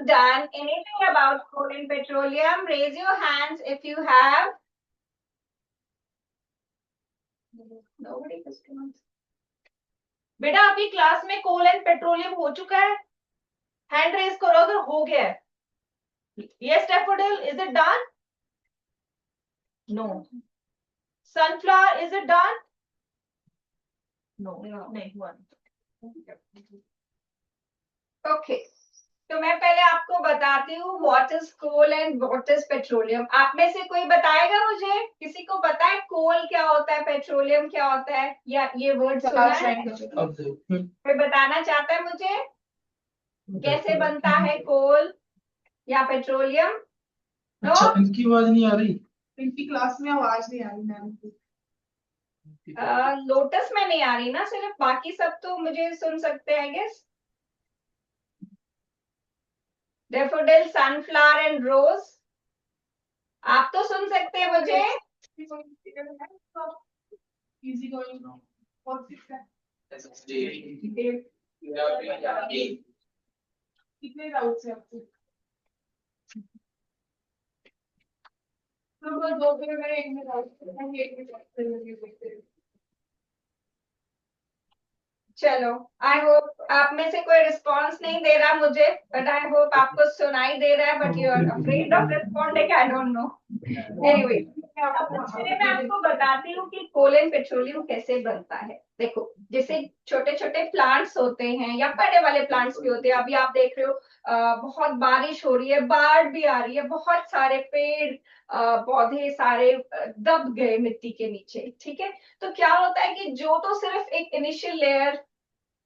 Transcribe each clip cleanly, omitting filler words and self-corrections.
have done anything about coal and petroleum? Raise your hands if you have. Nobody has to answer. बेटा आपकी class में कोल and petroleum हो चुका है? Hand raise करो अगर हो गया है. Yes, daffodil, is it done? No. Sunflower, is it done? No. नहीं हुआ. Okay. तो मैं पहले आपको बताती हूँ what is coal and what is petroleum. आप में से कोई बताएगा मुझे? किसी को पता है कोल क्या होता है, पेट्रोलियम क्या होता है, या ये वर्ड सुना है? कोई बताना चाहता है मुझे कैसे बनता है कोल या पेट्रोलियम? अच्छा, इनकी आवाज नहीं आ रही. इनकी क्लास में आवाज नहीं आ रही मैम की. लोटस में नहीं आ रही ना सिर्फ, बाकी सब तो मुझे सुन सकते हैं. गेस डेफोडिल, सनफ्लावर एंड रोज, आप तो सुन सकते हैं मुझे. इजी गोइंग और कितने डाउट्स हैं आपको? दो मेरे एक में डाउट. चलो, आई होप आप में से कोई रिस्पॉन्स नहीं दे रहा मुझे, बट आई होप आपको सुनाई दे रहा है, but you are afraid of responding. I don't know. Anyway, मैं आपको बताती हूँ कि कोल एंड पेट्रोलियम कैसे बनता है. देखो, जैसे छोटे छोटे प्लांट्स होते हैं या बड़े वाले प्लांट्स भी होते हैं. अभी आप देख रहे हो बहुत बारिश हो रही है, बाढ़ भी आ रही है, बहुत सारे पेड़ पौधे सारे दब गए मिट्टी के नीचे. ठीक है, तो क्या होता है कि जो तो सिर्फ एक इनिशियल लेयर,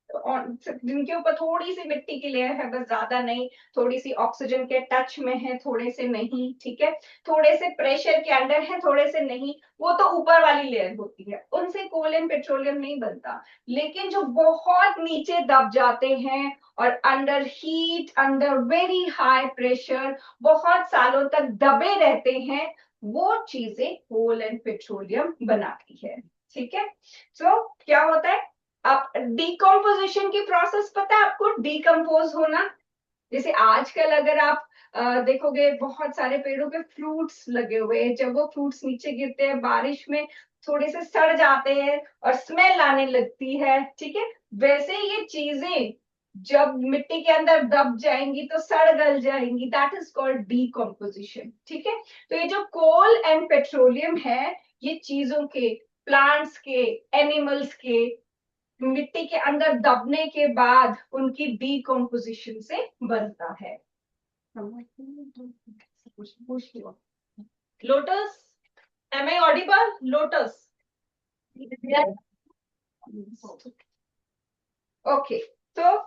जिनके ऊपर थोड़ी सी मिट्टी की लेयर है, बस ज्यादा नहीं, थोड़ी सी ऑक्सीजन के टच में है, थोड़े से नहीं. ठीक है, थोड़े से प्रेशर के अंडर है, थोड़े से नहीं, वो तो ऊपर वाली लेयर होती है, उनसे कोल एंड पेट्रोलियम नहीं बनता. लेकिन जो बहुत नीचे दब जाते हैं और under heat, under very high pressure बहुत सालों तक दबे रहते हैं, वो चीजें कोल एंड पेट्रोलियम बनाती है. ठीक है, तो क्या होता है, आप डिकम्पोजिशन की प्रोसेस पता है आपको? डिकम्पोज होना. जैसे आजकल अगर आप देखोगे बहुत सारे पेड़ों पे फ्रूट्स लगे हुए हैं, जब वो फ्रूट्स नीचे गिरते हैं बारिश में थोड़े से सड़ जाते हैं और स्मेल आने लगती है. ठीक है, वैसे ये चीजें जब मिट्टी के अंदर दब जाएंगी तो सड़ गल जाएंगी. That is called decomposition. ठीक है, तो ये जो कोल एंड पेट्रोलियम है, ये चीजों के, प्लांट्स के, एनिमल्स के मिट्टी के अंदर दबने के बाद उनकी डिकम्पोजिशन से बनता है. Lotus, am I audible? Lotus, okay. तो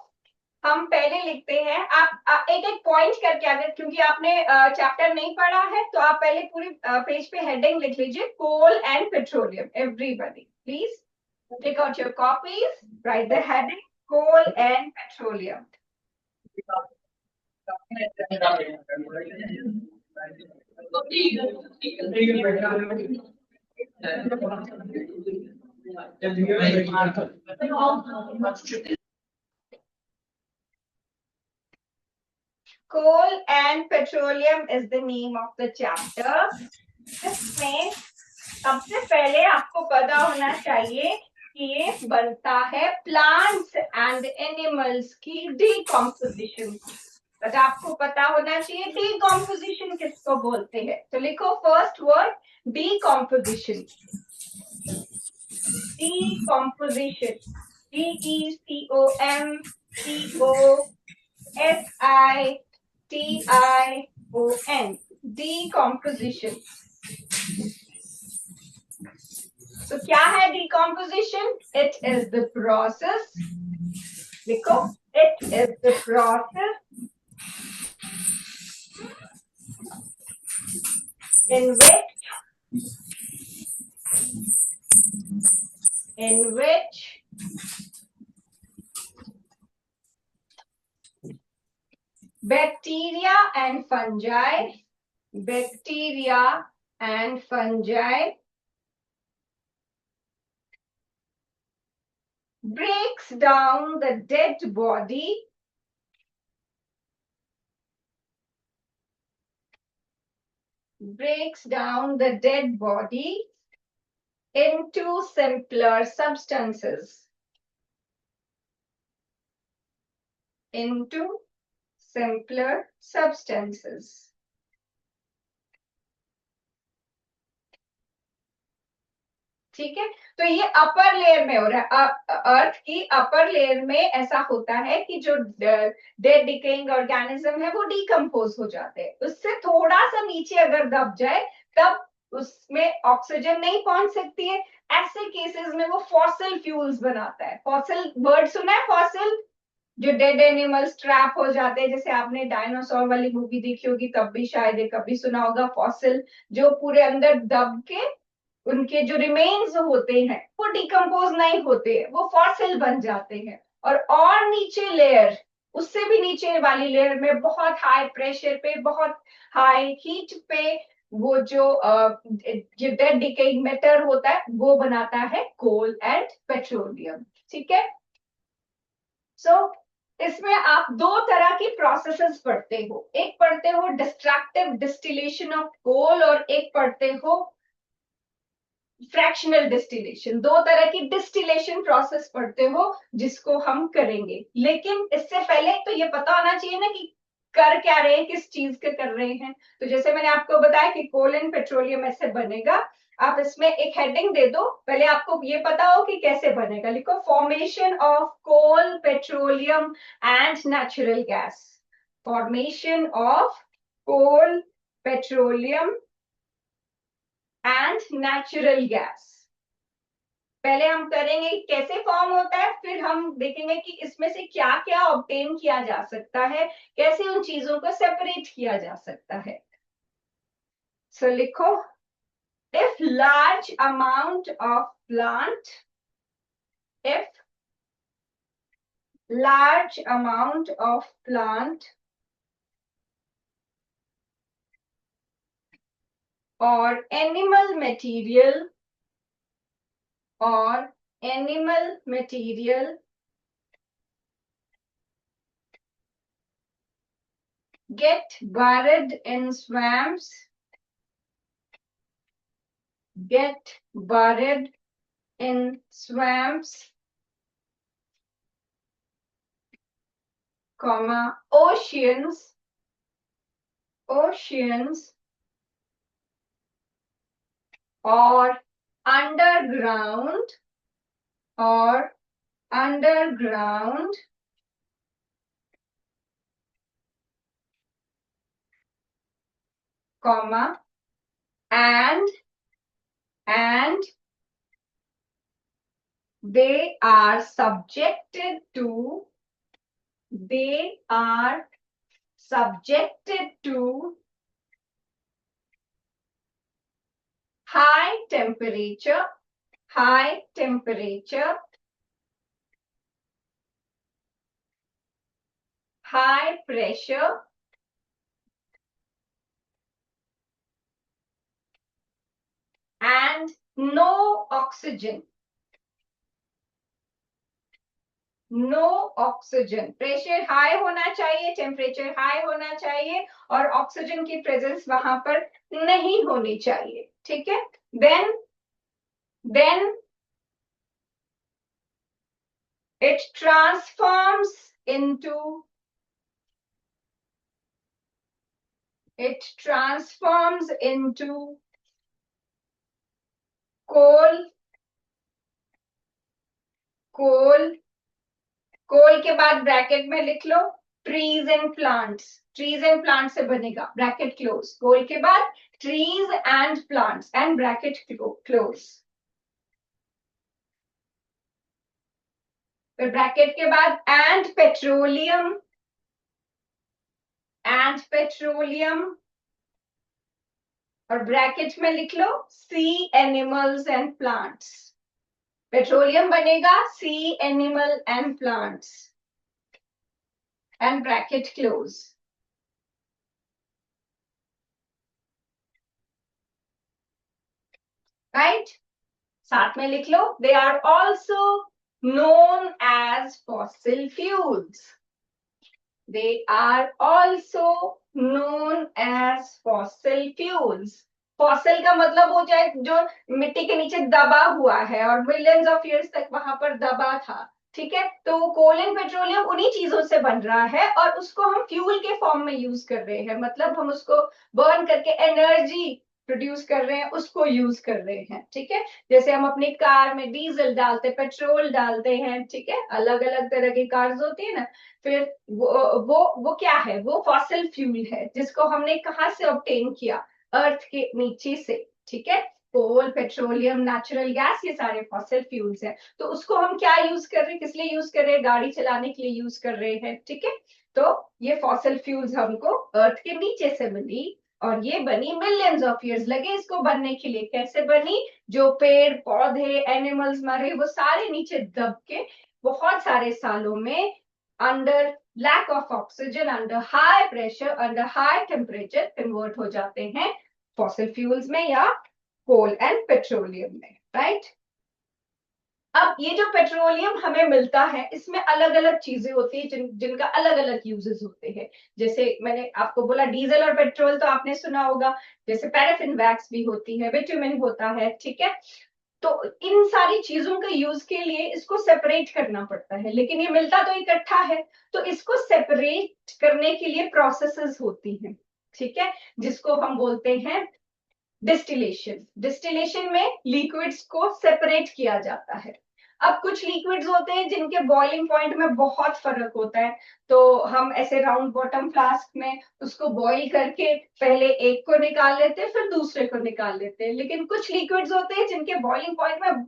हम पहले लिखते हैं, आप एक एक पॉइंट करके, अगर क्योंकि आपने चैप्टर नहीं पढ़ा है तो आप पहले पूरी पेज पे हेडिंग लिख लीजिए, coal and petroleum. Everybody please take out your copies, write the heading, coal and petroleum. Coal and petroleum is the name of the chapter. इसमें सबसे पहले आपको पता होना चाहिए कि ये बनता है प्लांट्स एंड एनिमल्स की डिकम्पोजिशन. बट आपको पता होना चाहिए डिकम्पोजिशन किसको बोलते हैं. तो लिखो first word decomposition. Decomposition, DECOMPOSITION, decomposition. तो क्या है decomposition? It is the process. देखो, it is the process in which bacteria and fungi breaks down the dead body breaks down the dead body into simpler substances. Into simpler substances. ठीक है, तो ये upper layer में हो रहा है, अर्थ की अपर लेयर में ऐसा होता है कि जो डेड डिकेइंग ऑर्गेनिज्म है वो डिकम्पोज हो जाते हैं। उससे थोड़ा सा नीचे अगर दब जाए तब उसमें ऑक्सीजन नहीं पहुंच सकती है। ऐसे केसेस में वो फॉसिल फ्यूल्स बनाता है। फॉसिल वर्ड सुना है? फॉसिल, जो डेड एनिमल्स ट्रैप हो जाते हैं, जैसे आपने डायनासोर वाली मूवी देखी होगी तब भी शायद कभी सुना होगा फॉसिल, जो पूरे अंदर दब के उनके जो रिमेन्स होते हैं वो डिकम्पोज नहीं होते, वो फॉसिल बन जाते हैं। और नीचे लेयर, उससे भी नीचे वाली लेयर में बहुत हाई प्रेशर पे, बहुत हाई हीट पे वो जो डेड डिकेइंग मैटर होता है वो बनाता है कोल एंड पेट्रोलियम। ठीक है, सो इसमें आप दो तरह की प्रोसेसेस पढ़ते हो, एक पढ़ते हो डिस्ट्रक्टिव डिस्टिलेशन ऑफ कोल और एक पढ़ते हो फ्रैक्शनल डिस्टिलेशन। दो तरह की डिस्टिलेशन प्रोसेस पढ़ते हो जिसको हम करेंगे। लेकिन इससे पहले तो ये पता होना चाहिए ना कि कर क्या रहे हैं, किस चीज के कर रहे हैं। तो जैसे मैंने आपको बताया कि कोल एंड पेट्रोलियम ऐसे बनेगा, आप इसमें एक हेडिंग दे दो, पहले आपको ये पता हो कि कैसे बनेगा। लिखो formation of coal, petroleum and natural gas. Formation of coal, petroleum and natural gas. पहले हम करेंगे कैसे फॉर्म होता है, फिर हम देखेंगे कि इसमें से क्या क्या ऑब्टेन किया जा सकता है, कैसे उन चीजों को सेपरेट किया जा सकता है। सो लिखो, if large amount of plant, if large amount of plant or animal material get buried in swamps, comma, oceans or underground, comma, and they are subjected to high temperature, high pressure, and no oxygen. Pressure high होना चाहिए, temperature high होना चाहिए और oxygen की presence वहां पर नहीं होनी चाहिए। ठीक है, then it transforms into कोल के बाद ब्रैकेट में लिख लो ट्रीज एंड प्लांट्स से बनेगा, ब्रैकेट क्लोज। कोल के बाद trees and plants and bracket close. फिर ब्रैकेट के बाद एंड पेट्रोलियम और ब्रैकेट में लिख लो sea animals and plants. Petroleum बनेगा sea animal and plants and bracket close. Right, साथ में लिख लो they are also known as fossil fuels. They are also known as fossil fuels. Fossil का मतलब हो जाए जो मिट्टी के नीचे दबा हुआ है और मिलियंस ऑफ ईयर्स तक वहां पर दबा था, ठीक है। तो कोल एंड पेट्रोलियम उन्हीं चीजों से बन रहा है और उसको हम फ्यूल के फॉर्म में यूज कर रहे हैं, मतलब हम उसको बर्न करके एनर्जी प्रोड्यूस कर रहे हैं, उसको यूज कर रहे हैं, ठीक है। जैसे हम अपनी कार में डीजल डालते, पेट्रोल डालते हैं, ठीक है, अलग अलग तरह की कार्स होती है ना। फिर वो क्या है, वो फॉसिल फ्यूल है जिसको हमने कहाँ से ऑब्टेन किया, अर्थ के नीचे से, ठीक है। कोल, पेट्रोलियम, नेचुरल गैस, ये सारे फॉसिल फ्यूल्स हैं। तो उसको हम क्या यूज कर रहे हैं, किस लिए यूज कर रहे हैं, गाड़ी चलाने के लिए यूज कर रहे हैं, ठीक है। तो ये फॉसिल फ्यूल्स हमको अर्थ के नीचे से मिली और ये बनी, मिलियंस ऑफ ईयर्स लगे इसको बनने के लिए। कैसे बनी, जो पेड़ पौधे एनिमल्स मरे वो सारे नीचे दब के बहुत सारे सालों में under lack of oxygen, under high pressure, under high temperature convert हो जाते हैं फॉसिल फ्यूल्स में या कोल एंड पेट्रोलियम में, राइट। अब ये जो पेट्रोलियम हमें मिलता है इसमें अलग अलग चीजें होती है जिनका अलग अलग यूजेस होते हैं। जैसे मैंने आपको बोला डीजल और पेट्रोल तो आपने सुना होगा, जैसे पैराफिन वैक्स भी होती है, बिटुमेन होता है, ठीक है। तो इन सारी चीजों के यूज के लिए इसको सेपरेट करना पड़ता है, लेकिन ये मिलता तो इकट्ठा है। तो इसको सेपरेट करने के लिए प्रोसेसेस होती हैं, ठीक है, जिसको हम बोलते हैं डिस्टिलेशन। डिस्टिलेशन में लिक्विड्स को सेपरेट किया जाता है। अब कुछ लिक्विड्स होते हैं जिनके बॉइलिंग पॉइंट में बहुत फर्क होता है, तो हम ऐसे राउंड बॉटम फ्लास्क में उसको बॉईल करके पहले एक को निकाल लेते हैं फिर दूसरे को निकाल लेते हैं। लेकिन कुछ लिक्विड्स होते हैं जिनके बॉइलिंग पॉइंट में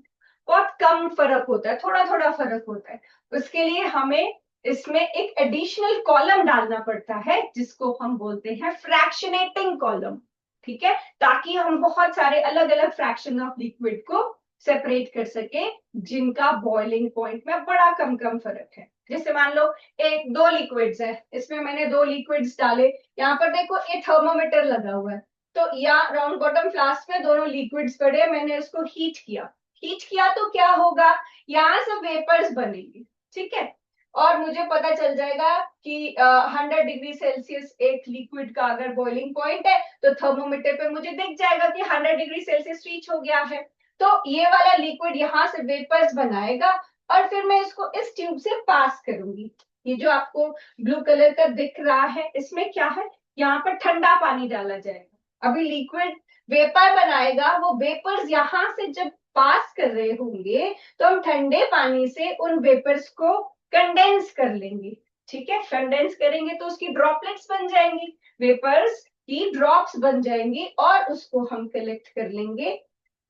बहुत कम फर्क होता है, थोड़ा थोड़ा फर्क होता है। उसके लिए हमें इसमें एक एडिशनल कॉलम डालना पड़ता है जिसको हम बोलते हैं फ्रैक्शनेटिंग कॉलम, ठीक है, ताकि हम बहुत सारे अलग अलग फ्रैक्शन ऑफ लिक्विड को सेपरेट कर सके जिनका बॉइलिंग पॉइंट में बड़ा कम कम फर्क है। जैसे मान लो एक दो लिक्विड्स है, इसमें मैंने दो लिक्विड्स डाले, यहाँ पर देखो ये थर्मोमीटर लगा हुआ है, तो यहाँ राउंड बॉटम फ्लास्क में दोनों लिक्विड्स पड़े, मैंने इसको हीट किया। हीट किया तो क्या होगा, यहाँ से वेपर्स बनेंगे, ठीक है। और मुझे पता चल जाएगा कि 100 डिग्री सेल्सियस एक लिक्विड का अगर बॉइलिंग पॉइंट है तो थर्मोमीटर पे मुझे दिख जाएगा कि 100 डिग्री सेल्सियस रीच हो गया है। तो ये वाला लिक्विड यहाँ से वेपर्स बनाएगा और फिर मैं इसको इस ट्यूब से पास करूंगी। ये जो आपको ब्लू कलर का दिख रहा है इसमें क्या है, यहाँ पर ठंडा पानी डाला जाएगा। अभी लिक्विड वेपर बनाएगा, वो वेपर्स यहाँ से जब पास कर रहे होंगे तो हम ठंडे पानी से उन वेपर्स को कंडेंस कर लेंगे, ठीक है। कंडेंस करेंगे तो उसकी ड्रॉपलेट्स बन जाएंगी, वेपर्स की ड्रॉप्स बन जाएंगी और उसको हम कलेक्ट कर लेंगे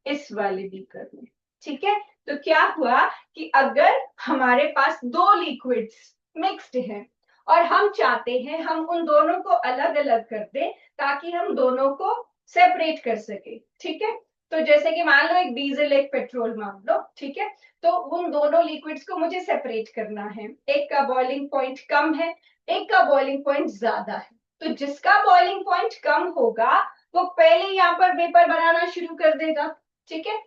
इस वाले बीकर में, ठीक है। तो क्या हुआ कि अगर हमारे पास दो लिक्विड्स मिक्स्ड हैं और हम चाहते हैं हम उन दोनों को अलग अलग कर दें ताकि हम दोनों को सेपरेट कर सके, ठीक है। तो जैसे कि मान लो एक डीजल एक पेट्रोल मान लो, ठीक है। तो उन दोनों लिक्विड्स को मुझे सेपरेट करना है, एक का बॉइलिंग पॉइंट कम है, एक का बॉइलिंग पॉइंट ज्यादा है। तो जिसका बॉइलिंग पॉइंट कम होगा वो पहले यहाँ पर वेपर बनाना शुरू कर देगा, ठीक है।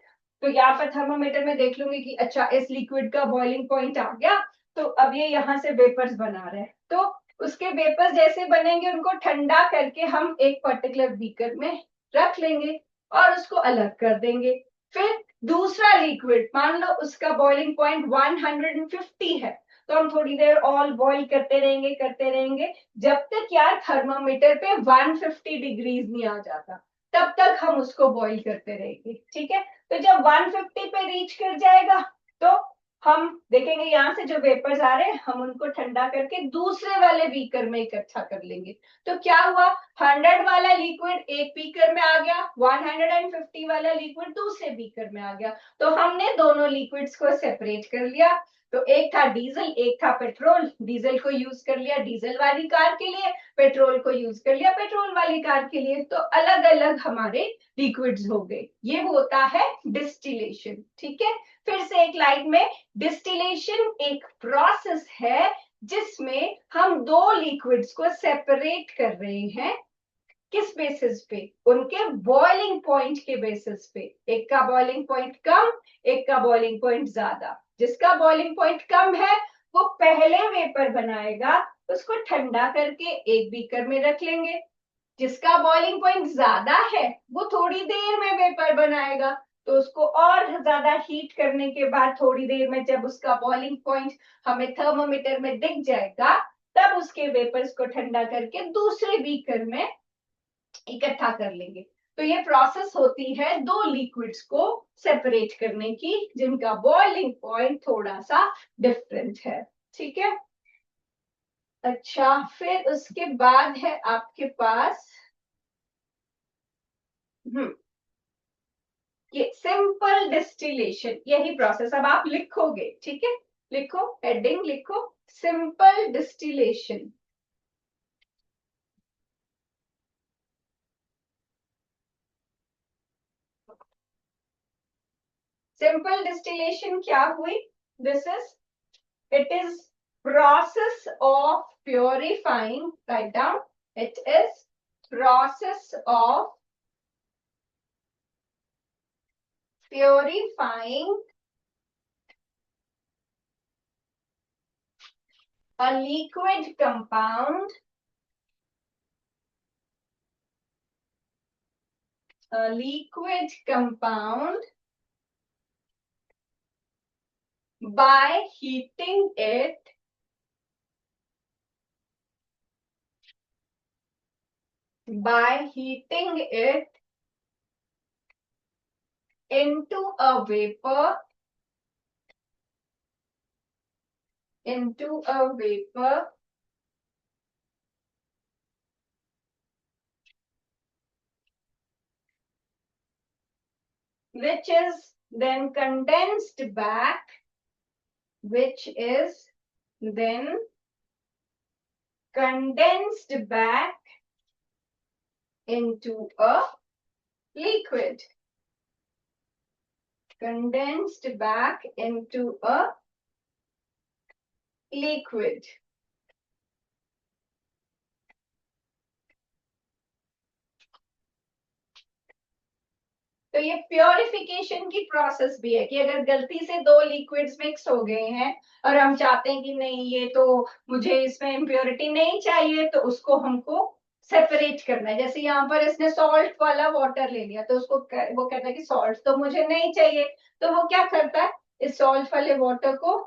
तो यहाँ पर थर्मोमीटर में देख लूंगी कि अच्छा इस लिक्विड का बॉइलिंग पॉइंट आ गया, तो अब ये यहाँ से वेपर्स बना रहे हैं। तो उसके वेपर्स जैसे बनेंगे उनको ठंडा करके हम एक पर्टिकुलर बीकर में रख लेंगे और उसको अलग कर देंगे। फिर दूसरा लिक्विड मान लो उसका बॉइलिंग पॉइंट 150 है, तो हम थोड़ी देर ऑल बॉईल करते रहेंगे जब तक यार थर्मामीटर पे 150 डिग्रीज नहीं आ जाता, तब तक हम उसको बॉईल करते रहेंगे, ठीक है। तो जब 150 पे रीच कर जाएगा तो हम देखेंगे यहाँ से जो वेपर्स आ रहे हैं हम उनको ठंडा करके दूसरे वाले बीकर में इकट्ठा कर लेंगे। तो क्या हुआ, 100 वाला लिक्विड एक बीकर में आ गया, 150 वाला लिक्विड दूसरे बीकर में आ गया। तो हमने दोनों लिक्विड्स को सेपरेट कर लिया। तो एक था डीजल एक था पेट्रोल, डीजल को यूज कर लिया डीजल वाली कार के लिए, पेट्रोल को यूज कर लिया पेट्रोल वाली कार के लिए। तो अलग अलग हमारे लिक्विड्स हो गए, ये होता है डिस्टिलेशन, ठीक है। फिर से एक लाइन में, डिस्टिलेशन एक प्रोसेस है जिसमें हम दो लिक्विड्स को सेपरेट कर रहे हैं। किस बेसिस पे, उनके बॉइलिंग पॉइंट के बेसिस पे। एक का बॉइलिंग पॉइंट कम, एक का बॉइलिंग पॉइंट ज्यादा। जिसका बॉइलिंग पॉइंट कम है वो पहले वेपर बनाएगा उसको ठंडा करके एक बीकर में रख लेंगे। जिसका बॉइलिंग पॉइंट ज्यादा है वो थोड़ी देर में वेपर बनाएगा, तो उसको और ज्यादा हीट करने के बाद थोड़ी देर में जब उसका बॉइलिंग पॉइंट हमें थर्मोमीटर में दिख जाएगा, तब उसके वेपर्स को ठंडा करके दूसरे बीकर में इकट्ठा कर लेंगे। तो ये प्रोसेस होती है दो लिक्विड्स को सेपरेट करने की, जिनका बॉइलिंग पॉइंट थोड़ा सा डिफरेंट है। ठीक है। अच्छा, फिर उसके बाद है आपके पास ये सिंपल डिस्टिलेशन। यही प्रोसेस अब आप लिखोगे, ठीक है। लिखो, हेडिंग लिखो, सिंपल डिस्टिलेशन। सिंपल डिस्टिलेशन क्या हुई? This is, it is process of purifying, write down, it is process of purifying a liquid compound, a liquid compound by heating it into a vapor, which is then condensed back, which is then condensed back into a liquid, condensed back into a liquid. तो ये purification की process भी है कि अगर गलती से दो लिक्विड्स मिक्स हो गए हैं और हम चाहते हैं कि नहीं ये तो मुझे इसमें इम्प्योरिटी नहीं चाहिए, तो उसको हमको सेपरेट करना है। जैसे यहाँ पर इसने सॉल्ट वाला वाटर ले लिया, तो उसको वो कहता है कि सॉल्ट तो मुझे नहीं चाहिए, तो वो क्या करता है, इस सॉल्ट वाले वाटर को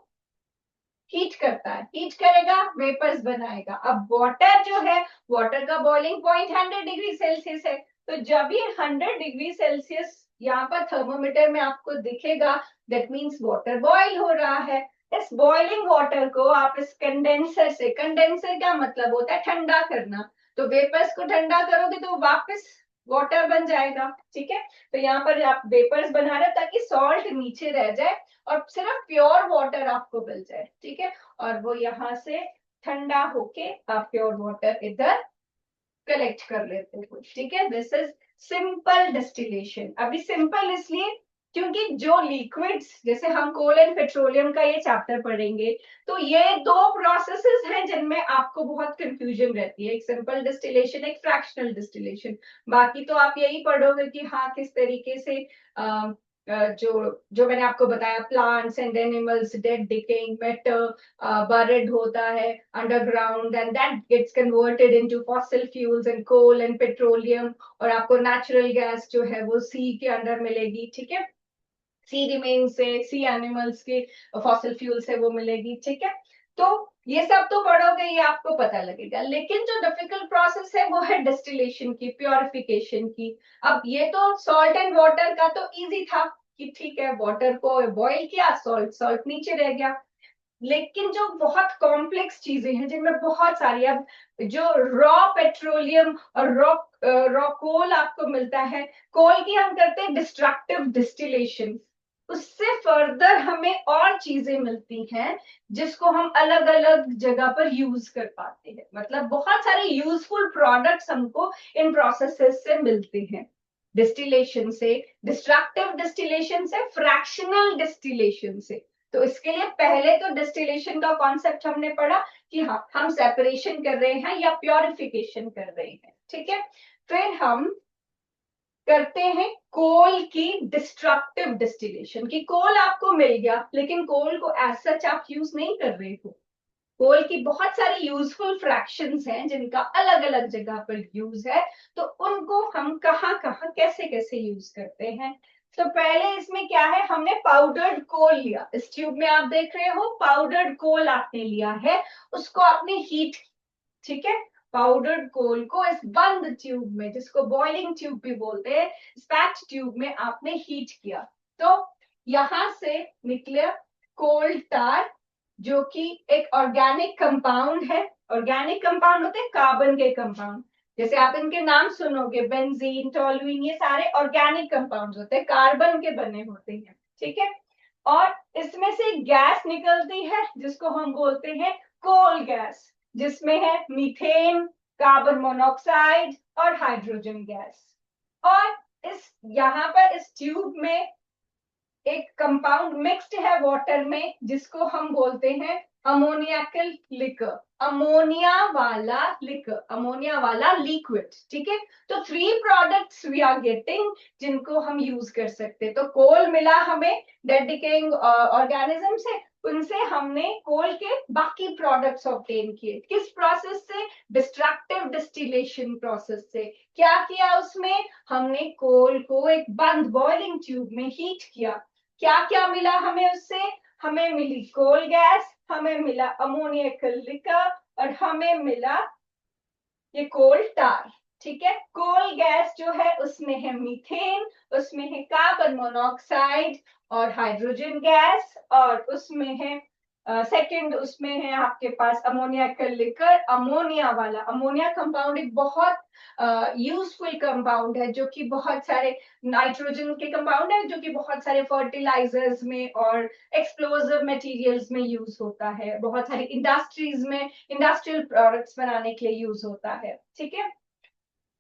हीट करता है। हीट करेगा, वेपर्स बनाएगा। अब वाटर जो है, वाटर का बॉइलिंग पॉइंट 100 डिग्री सेल्सियस है, तो जब ये 100 डिग्री सेल्सियस यहाँ पर थर्मोमीटर में आपको दिखेगा, दैट मीन्स वाटर बॉईल हो रहा है। इस बॉइलिंग वाटर को आप इस कंडेंसर से, कंडेंसर का मतलब होता है ठंडा करना, तो वेपर्स को ठंडा करोगे तो वापस वाटर बन जाएगा। ठीक है। तो यहाँ पर आप वेपर्स बना रहे ताकि सॉल्ट नीचे रह जाए और सिर्फ प्योर वाटर आपको मिल जाए। ठीक है। और वो यहाँ से ठंडा होके आप प्योर वाटर इधर कलेक्ट कर लेते हो। ठीक है। This is simple distillation. अभी सिंपल इसलिए क्योंकि जो लिक्विड्स, जैसे हम कोल एंड पेट्रोलियम का ये चैप्टर पढ़ेंगे, तो ये दो प्रोसेसेस हैं जिनमें आपको बहुत कंफ्यूजन रहती है, एक सिंपल डिस्टिलेशन, एक फ्रैक्शनल डिस्टिलेशन। बाकी तो आप यही पढ़ोगे कि हाँ किस तरीके से जो जो मैंने आपको बताया, plants and animals, dead decaying matter buried होता है underground and that gets converted into fossil fuels and coal and petroleum, और आपको नेचुरल गैस जो है वो सी के अंडर मिलेगी। ठीक है। सी रिमेन से, सी एनिमल्स के फॉसिल फ्यूल से वो मिलेगी। ठीक है। तो ये सब तो पढ़ोगे, ये आपको पता लगेगा, लेकिन जो डिफिकल्ट प्रोसेस है वो है डिस्टिलेशन की, प्योरिफिकेशन की। अब ये तो सॉल्ट एंड वाटर का तो इजी था कि ठीक है वाटर को बॉईल किया, सॉल्ट सॉल्ट नीचे रह गया। लेकिन जो बहुत कॉम्प्लेक्स चीजें हैं जिनमें बहुत सारी, अब जो रॉ पेट्रोलियम और रॉ कोल आपको मिलता है, कोल की हम करते हैं डिस्ट्रक्टिव डिस्टिलेशन, उससे फर्दर हमें और चीजें मिलती हैं जिसको हम अलग अलग जगह पर यूज कर पाते हैं। मतलब बहुत सारे यूजफुल प्रोडक्ट्स हमको इन प्रोसेसेस से मिलते हैं, डिस्टिलेशन से, डिस्ट्रक्टिव डिस्टिलेशन से, फ्रैक्शनल डिस्टिलेशन से। तो इसके लिए पहले तो डिस्टिलेशन का कॉन्सेप्ट हमने पढ़ा कि हाँ हम सेपरेशन कर रहे हैं या प्योरिफिकेशन कर रहे हैं। ठीक है। फिर हम करते हैं कोल की डिस्ट्रक्टिव डिस्टिलेशन, कि कोल आपको मिल गया लेकिन कोल को एज सच आप यूज नहीं कर रहे हो, कोल की बहुत सारी यूजफुल फ्रैक्शंस हैं जिनका अलग अलग जगह पर यूज है, तो उनको हम कहाँ कहाँ कैसे कैसे यूज करते हैं। तो पहले इसमें क्या है, हमने पाउडर्ड कोल लिया, इस ट्यूब में आप देख रहे हो पाउडर्ड कोल आपने लिया है, उसको आपने हीट, ठीक है, पाउडर्ड कोल को इस बंद ट्यूब में, जिसको बॉइलिंग ट्यूब भी बोलते हैं, स्पैच ट्यूब में आपने हीट किया, तो यहां से निकले कोल टार, जो कि एक ऑर्गेनिक कंपाउंड है। ऑर्गेनिक कंपाउंड होते हैं कार्बन के कंपाउंड, जैसे आप इनके नाम सुनोगे बेंजीन, टोलुइन, ये सारे ऑर्गेनिक कंपाउंड्स होते हैं, कार्बन के बने होते हैं, ठीक है। और इसमें से गैस निकलती है जिसको हम बोलते हैं कोल गैस, जिसमें है मीथेन, कार्बन मोनोऑक्साइड और हाइड्रोजन गैस। और इस यहाँ पर इस ट्यूब में एक कंपाउंड मिक्स्ड है वाटर में, जिसको हम बोलते हैं अमोनियाकल लिकर, अमोनिया वाला लिकर, अमोनिया वाला लिक्विड, ठीक है। तो 3 प्रोडक्ट्स वी आर गेटिंग जिनको हम यूज कर सकते हैं। तो कोल मिला हमें डेड डिकेइंग ऑर्गेनिज्म से, उनसे हमने कोल के बाकी प्रोडक्ट्स ऑब्टेन किए, किस प्रोसेस से, डिस्ट्रक्टिव डिस्टिलेशन प्रोसेस से। क्या किया उसमें, हमने कोल को एक बंद बॉइलिंग ट्यूब में हीट किया, क्या क्या मिला हमें उससे, हमें मिली कोल गैस, हमें मिला अमोनियकल लिकर, और हमें मिला ये कोल टार, ठीक है। कोल गैस जो है उसमें है मीथेन, उसमें है कार्बन मोनोऑक्साइड और हाइड्रोजन गैस, और उसमें है सेकंड उसमें है आपके पास अमोनिया का लिकर, अमोनिया वाला, अमोनिया कंपाउंड एक बहुत यूजफुल कंपाउंड है, जो कि बहुत सारे नाइट्रोजन के कंपाउंड है, जो कि बहुत सारे फर्टिलाइजर्स में और एक्सप्लोजिव मटेरियल्स में यूज होता है, बहुत सारी इंडस्ट्रीज में इंडस्ट्रियल प्रोडक्ट्स बनाने के लिए यूज होता है, ठीक है।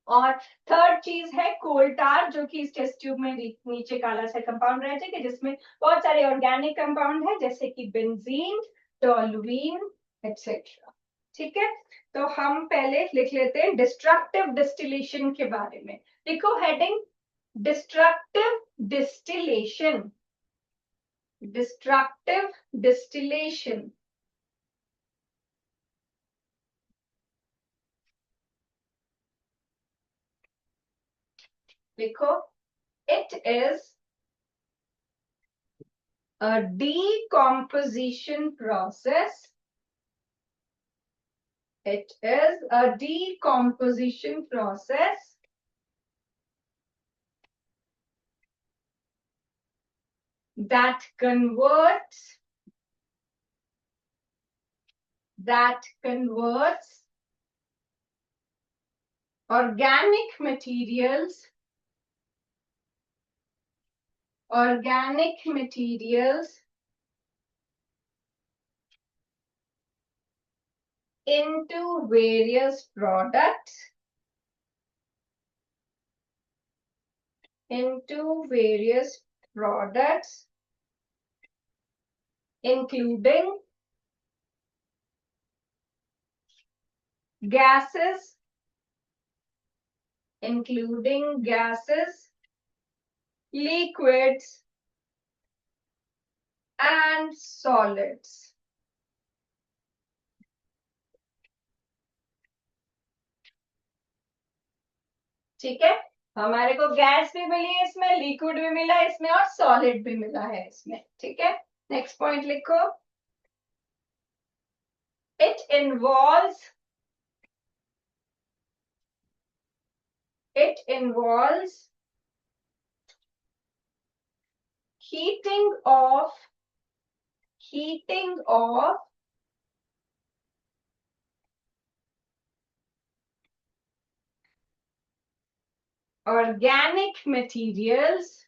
और थर्ड चीज है कोल टार, जो कि इस टेस्ट ट्यूब में नीचे काला सा कंपाउंड रह जाएगा, जिसमें बहुत सारे ऑर्गेनिक कंपाउंड है, जैसे कि बेंजीन, टोलुइन एक्सेट्रा, ठीक है। तो हम पहले लिख लेते हैं डिस्ट्रक्टिव डिस्टिलेशन के बारे में। लिखो heading destructive distillation, destructive distillation. लिखो it is a decomposition process. It is a decomposition process that converts organic materials into various products, including gases, liquids and solids, ठीक है। हमारे को गैस भी मिली है इसमें, लिक्विड भी मिला है इसमें, और सॉलिड भी मिला है इसमें, ठीक है। नेक्स्ट पॉइंट लिखो, it involves heating of organic materials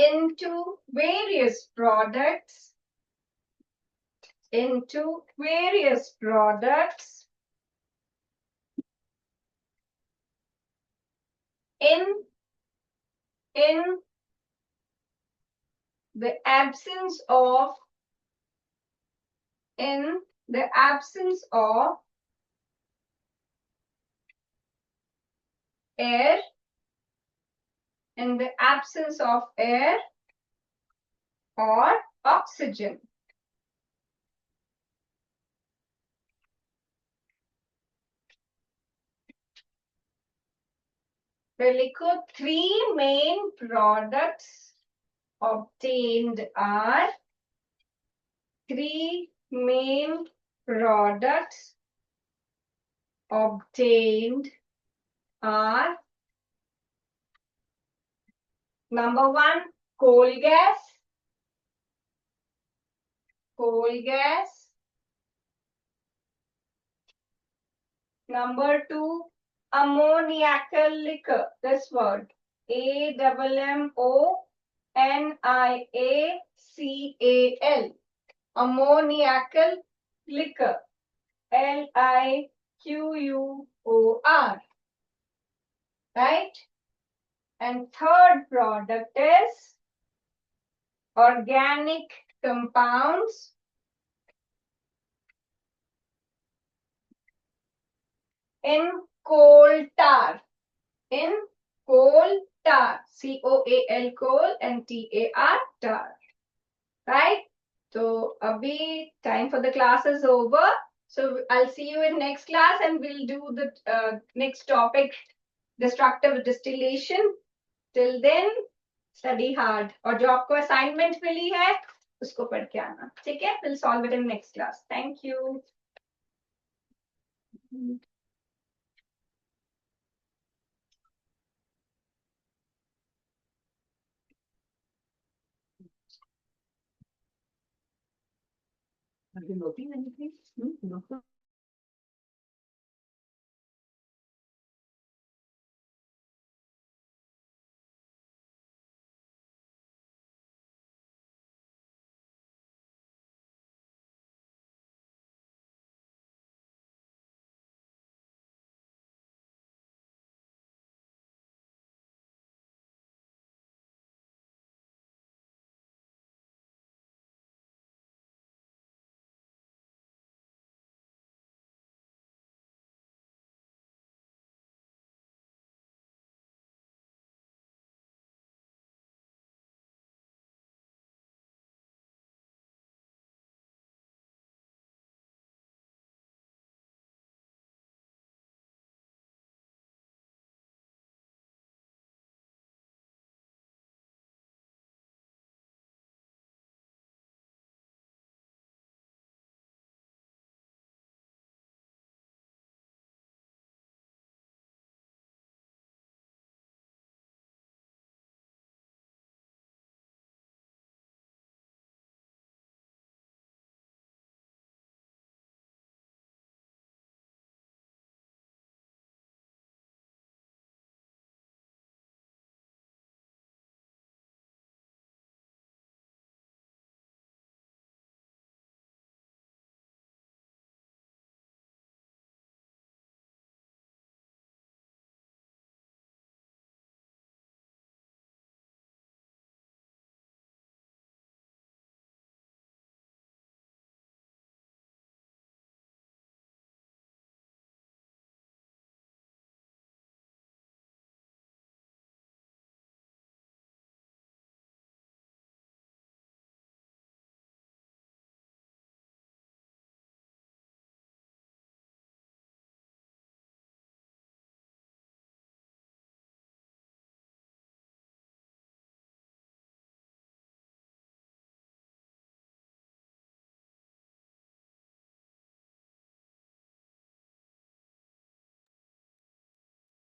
into various products in in the absence of air. In the absence of air or oxygen. The three main products obtained are three main products obtained are number one, coal gas. Coal gas. Number two, ammoniacal liquor. This word, AMMONIACAL. Ammoniacal liquor. LIQUOR. Right? And third product is organic compounds. In coal tar. In coal tar. COAL coal and TAR tar. Right? So, abhi time for the class is over. So, I'll see you in next class and we'll do the next topic, destructive distillation. Till then, study hard. और जो आपको assignment मिली है, उसको पढ़ के आना. ठीक है? We'll solve it in next class. Thank you. Have you noticed anything? No.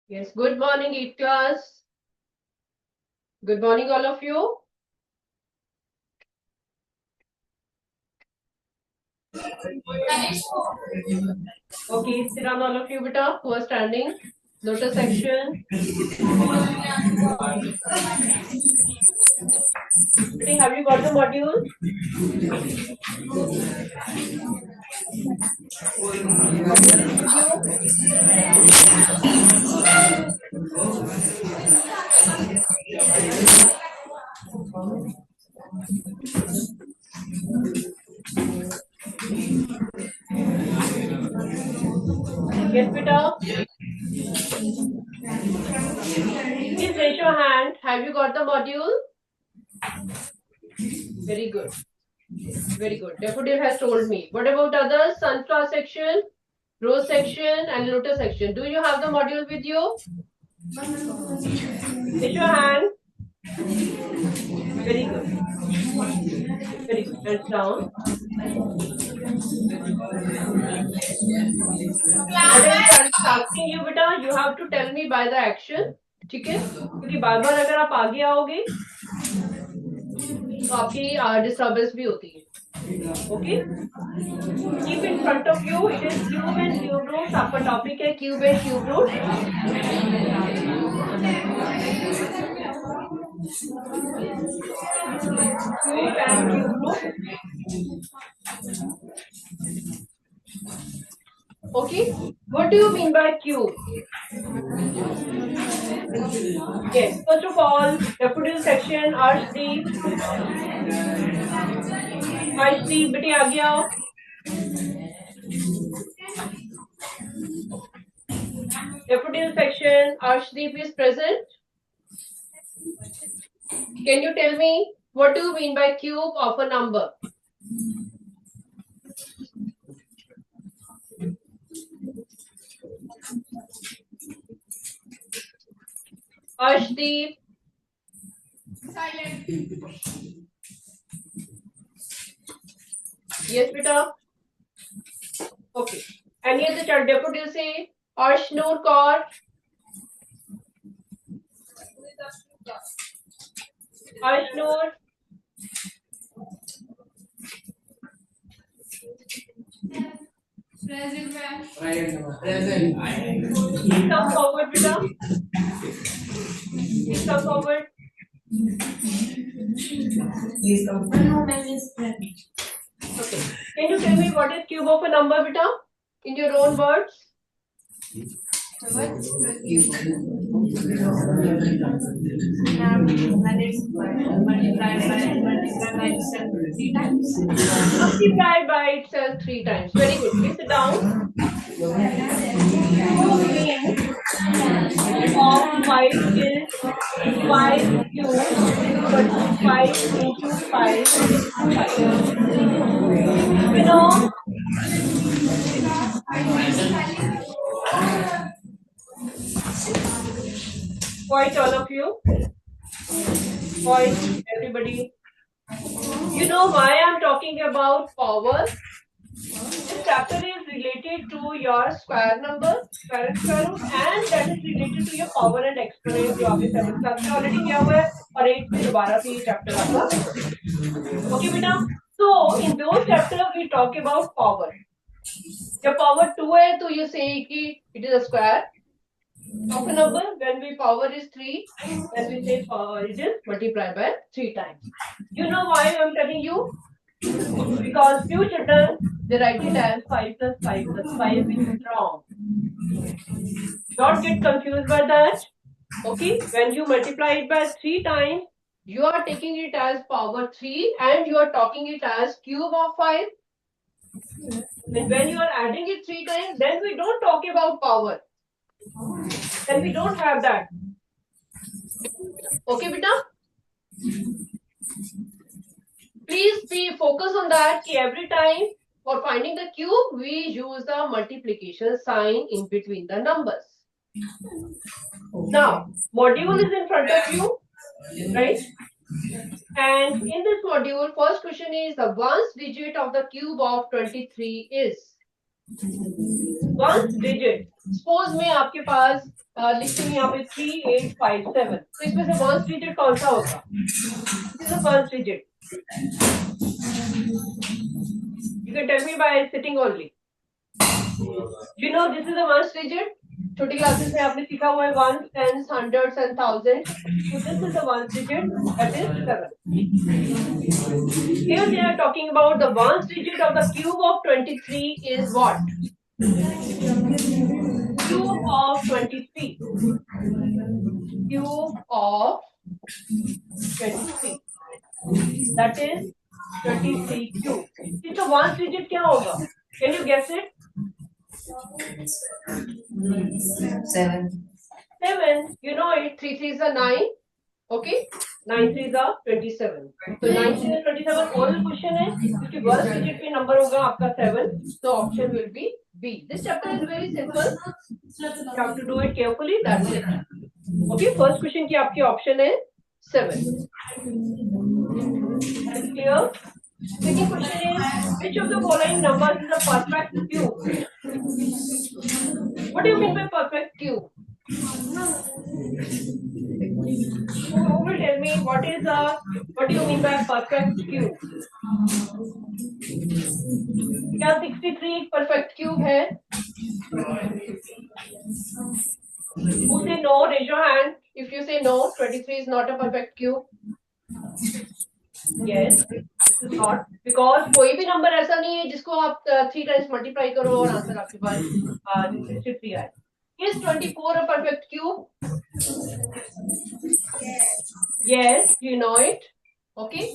Yes, good morning, EAT class. Good morning, all of you. Okay, sit down, all of you, beta, who are standing. Lotus section. Have you got the module? Yes, beta. Please raise your hand. Have you got the module? Very good. Very good. Daffodil has told me. What about others? Sunflower section, rose section, and lotus section. Do you have the module with you? Raise your hand. Very good. Very good. Hands down. Whatever I'm asking you, beta, you have to tell me by the action. ठीक है? क्योंकि बार-बार अगर आप आगे आओगे तो आपकी डिस्टर्बेंस भी होती है. Okay? Keep in front of you. It is cube and cube roots. आपका टॉपिक है cube and cube roots. Cube and cube roots. Okay. What do you mean by cube? Yes. First of all, daffodil section, Arshdeep. Arshdeep, बेटे आगे आओ. Daffodil section, Arshdeep is present. Can you tell me what do you mean by cube of a number? Arshdeep. Silent. Yes, beta. Okay. Any other child? Daffodil say Arshnoor Kaur. Arshnoor. Present ma'am. Please come forward, beta. Please come forward. Okay. Can you tell me what is cube of a number, beta? In your own words. Multiply by itself 3 times. Very good. Please sit down. Of 5 is 5 cube, but 5 into 5 is 5. You know, quite all of you, quite everybody. You know why I'm talking about power? This chapter is related to your square number, square and square root, and that is related to your power and exponent जो आपने 7th class में already किया हुआ है और 8th में दोबारा से ये chapter आता है. Okay बेटा? So in those chapters we talk about power. जब power 2 है तो you say कि it is a square of a number. When we power is 3, then we say power it is multiplied by 3 times. You know why I'm telling you? Because few children they write it as 5 plus 5 plus 5, which is wrong. Don't get confused by that. Okay, when you multiply it by 3 times, you are taking it as power 3 and you are talking it as cube of 5. And when you are adding it 3 times, then we don't talk about power. Then we don't have that. Okay, beta? Please be focused on that. Every time for finding the cube, we use the multiplication sign in between the numbers. Now, module is in front of you, right? And in this module, first question is the ones digit of the cube of 23 is. Ones digit. Suppose में आपके पास लिखते हैं यहाँ पे 3857. तो इसमें से ones digit कौन सा होगा? This is the first digit. You can tell me by sitting only. You know this is the ones digit. छोटी क्लासेस में आपने सीखा हुआ है ones, tens, hundreds and thousands. So this is the ones digit, that is 7. Here they are talking about the ones digit of the cube of 23 is what? Cube of 23. Cube of 23. That is 23 cube. इसका ones digit क्या होगा? Can you guess it? 7. 7, you know it, 3 3s are 9. Okay, 9 3s are 27. So 9 3s are 27 oral question है, क्योंकि worst digit पे number होगा आपका 7. So option will be B. This chapter is very simple. You have to do it carefully. That's it. Okay, first question की आपकी option है 7. Is clear? Second question is, which of the following numbers is a perfect cube? What do you mean by perfect cube? Who will tell me what do you mean by perfect cube? क्या 63 एक perfect cube है? Who say no? Raise your hand. If you say no, 23 is not a perfect cube. Yes, this is not, because कोई भी number ऐसा नहीं है जिसको आप 3 times multiply करो और आंसर आपके पास 63 आए. Is 24 a perfect cube? Yes, you know it. Okay.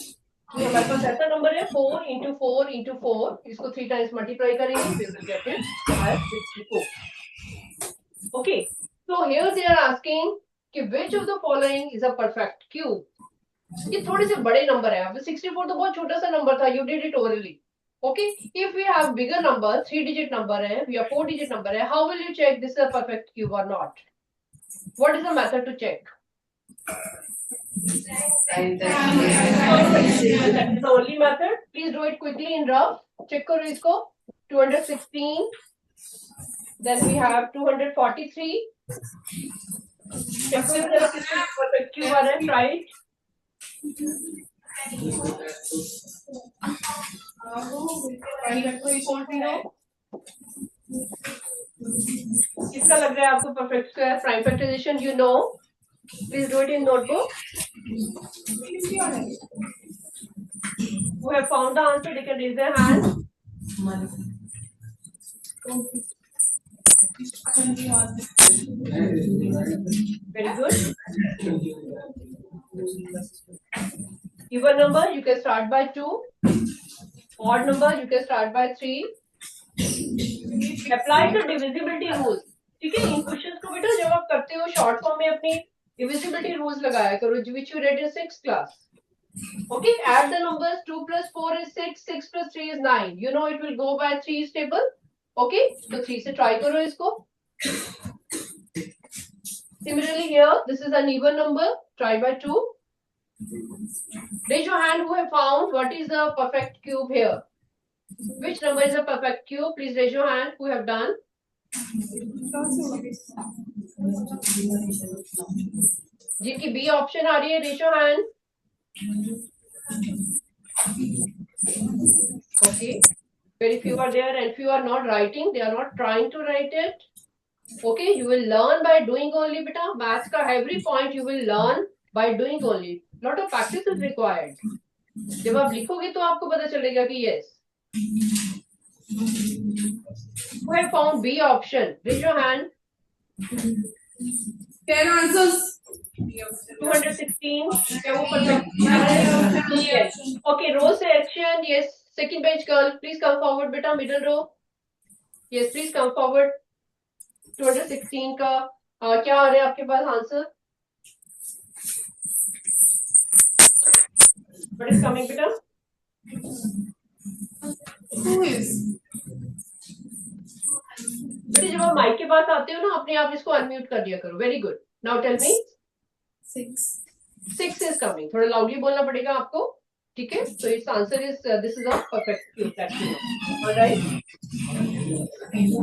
तो हमारे पास ऐसा नंबर है 4 into 4 into 4. इसको 3 times multiply करेंगे, we will get it as 64. Okay. So here they are asking कि which of the following is a perfect cube? ये थोड़े से बड़े नंबर है. अब 64 तो बहुत छोटा सा नंबर था. You did it orally. Okay. If we have bigger number, 3 digit number है, we have 4 digit number है, how will you check this is a perfect cube or not? What is the method to check? That is the only method. Please do it quickly in rough. Check करो इसको. 216. Then we have 243. Check with the perfect cube are right. किसका लग रहा है आपको perfect square? Prime factorization you know. Please do it in notebook. Who have found the answer, they can raise their hand. Very good. Even number you can start by 2. Odd number you can start by 3. Apply the divisibility rules. ठीक है, इन questions को बेटा जब आप करते हो short form में अपनी divisibility rules लगाया करो, which you read in 6th class. Okay, add the numbers. 2 plus 4 is 6. 6 plus 3 is 9. You know it will go by 3's table. Okay, so 3 से try करो इसको. Similarly here, this is an even number. Try by 2. Raise your hand who have found what is the perfect cube here. Which number is a perfect cube? Please raise your hand who have done. जिनकी B option आ रही है, raise your hand. Okay, very few are there and few are not writing. They are not trying to write it. Okay, you will learn by doing only, beta. Maths का every point you will learn by doing only. Lot of practice is required. जब आप लिखोगे तो आपको पता चलेगा कि yes. Who have found B option? Raise your hand. 10 answers. 216. क्या वो perfect? Yes. Okay, row selection. Yes. Second bench girl, please come forward, beta. Middle row. Yes, please come forward. 216 का क्या आ रहा है आपके पास answer? What is coming, beta? Who is? बेटे जब आप माइक के पास आते हो ना, अपने आप इसको अनम्यूट कर दिया करो. Very good. Now tell me. 6 is coming. थोड़ा लाउडली बोलना पड़ेगा आपको. ठीक है, so its answer is this is a perfect cube. That's it. All right.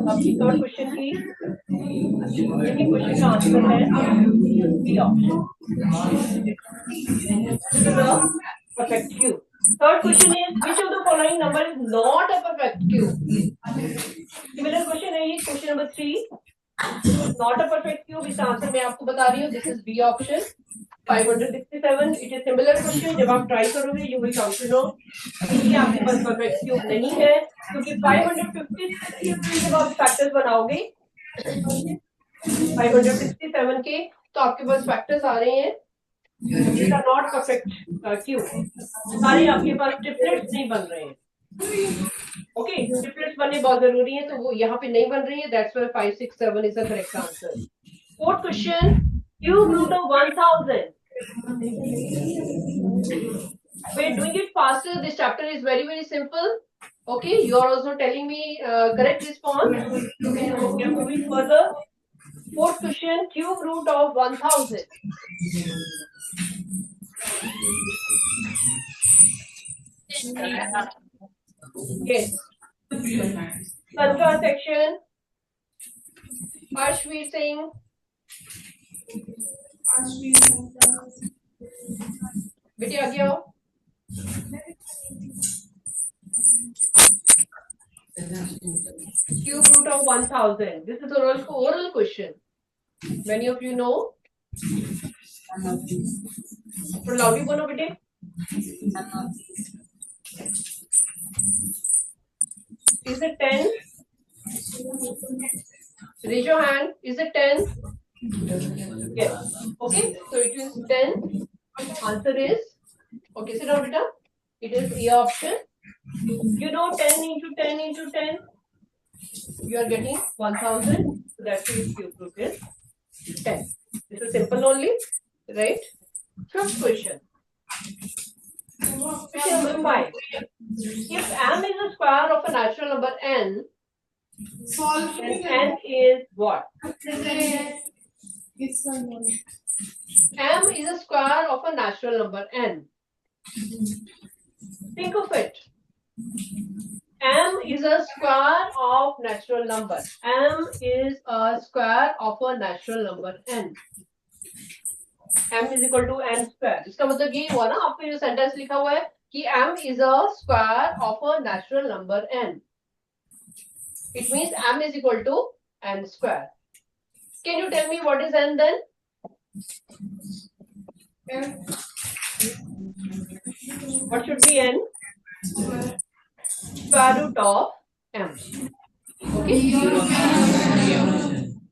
आपकी थर्ड क्वेश्चन की क्वेश्चन का आंसर है B option. Perfect cube. Third question is which of the following number is not a perfect cube? Similar question है ये question number 3. Not a perfect cube. इसका answer मैं आपको बता रही हूँ. This is B option. 567. It is similar question. जब आप ट्राई करोगे you will come to know कि आपके पास perfect cube नहीं है, क्योंकि 550 जब आप फैक्टर्स बनाओगे 567 के तो आपके पास फैक्टर्स आ रहे हैं. These are not perfect cube. सारे आपके पास ट्रिपलेट्स नहीं बन रहे हैं. ओके, ट्रिपलेट्स बनने बहुत जरूरी है, तो वो यहाँ पे नहीं बन रही है. That's why 567 is the correct answer. Fourth question, cube root of 1000. We're doing it faster. This chapter is very, very simple. Okay, you are also telling me correct response. Okay, we are moving further. Fourth question, cube root of 1000. Yes. Sankhya section. Ashvi Singh. बेटे आगे आओ. Cube root of 1000. This is oral question. Many of you know. तो loudly बोलो बेटे. Is it 10? Raise your hand. Is it 10? Yes. Okay. So it is 10. Answer is. Okay. Sit down, beta. It is A option. You know 10 into 10 into 10. You are getting 1000. So that is cube root is 10. This is simple only, right? Fifth question. Question number 5. If m is the square of a natural number n, then n is what? M is a square of a natural number n. Think of it. M is a square of natural number. M is a square of a natural number n. M is equal to n square. इसका मतलब ये हुआ ना, आपको जो sentence लिखा हुआ है कि M is a square of a natural number n. It means M is equal to n square. Can you tell me what is n then? What should be n? Square root of m. Okay.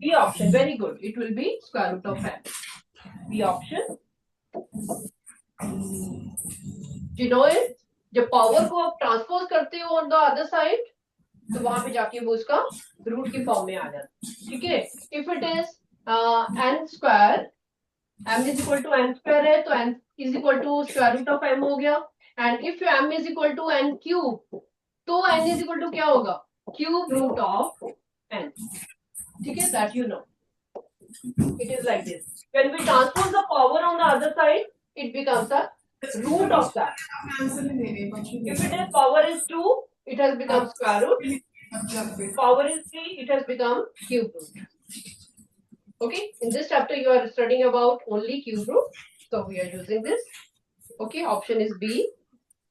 B option. Very good. It will be square root of m. B option. Do you know it? जब power को आप transpose करते हो on the other side, तो वहां पे जाके वो उसका रूट के फॉर्म में आ जाता है. ठीक है. If it is n square, m is equal to n square है, तो n is equal to square root of m हो गया. And if m is equal to n cube, तो n इज इक्वल टू क्या होगा? Cube root of n. ठीक है. That you know. It is like this. When we transpose the power on the other side, it becomes the root of that. If it is power is 2, it has become square root. Power is 3, it has become cube root. Okay. In this chapter, you are studying about only cube root. So we are using this. Okay. Option is B.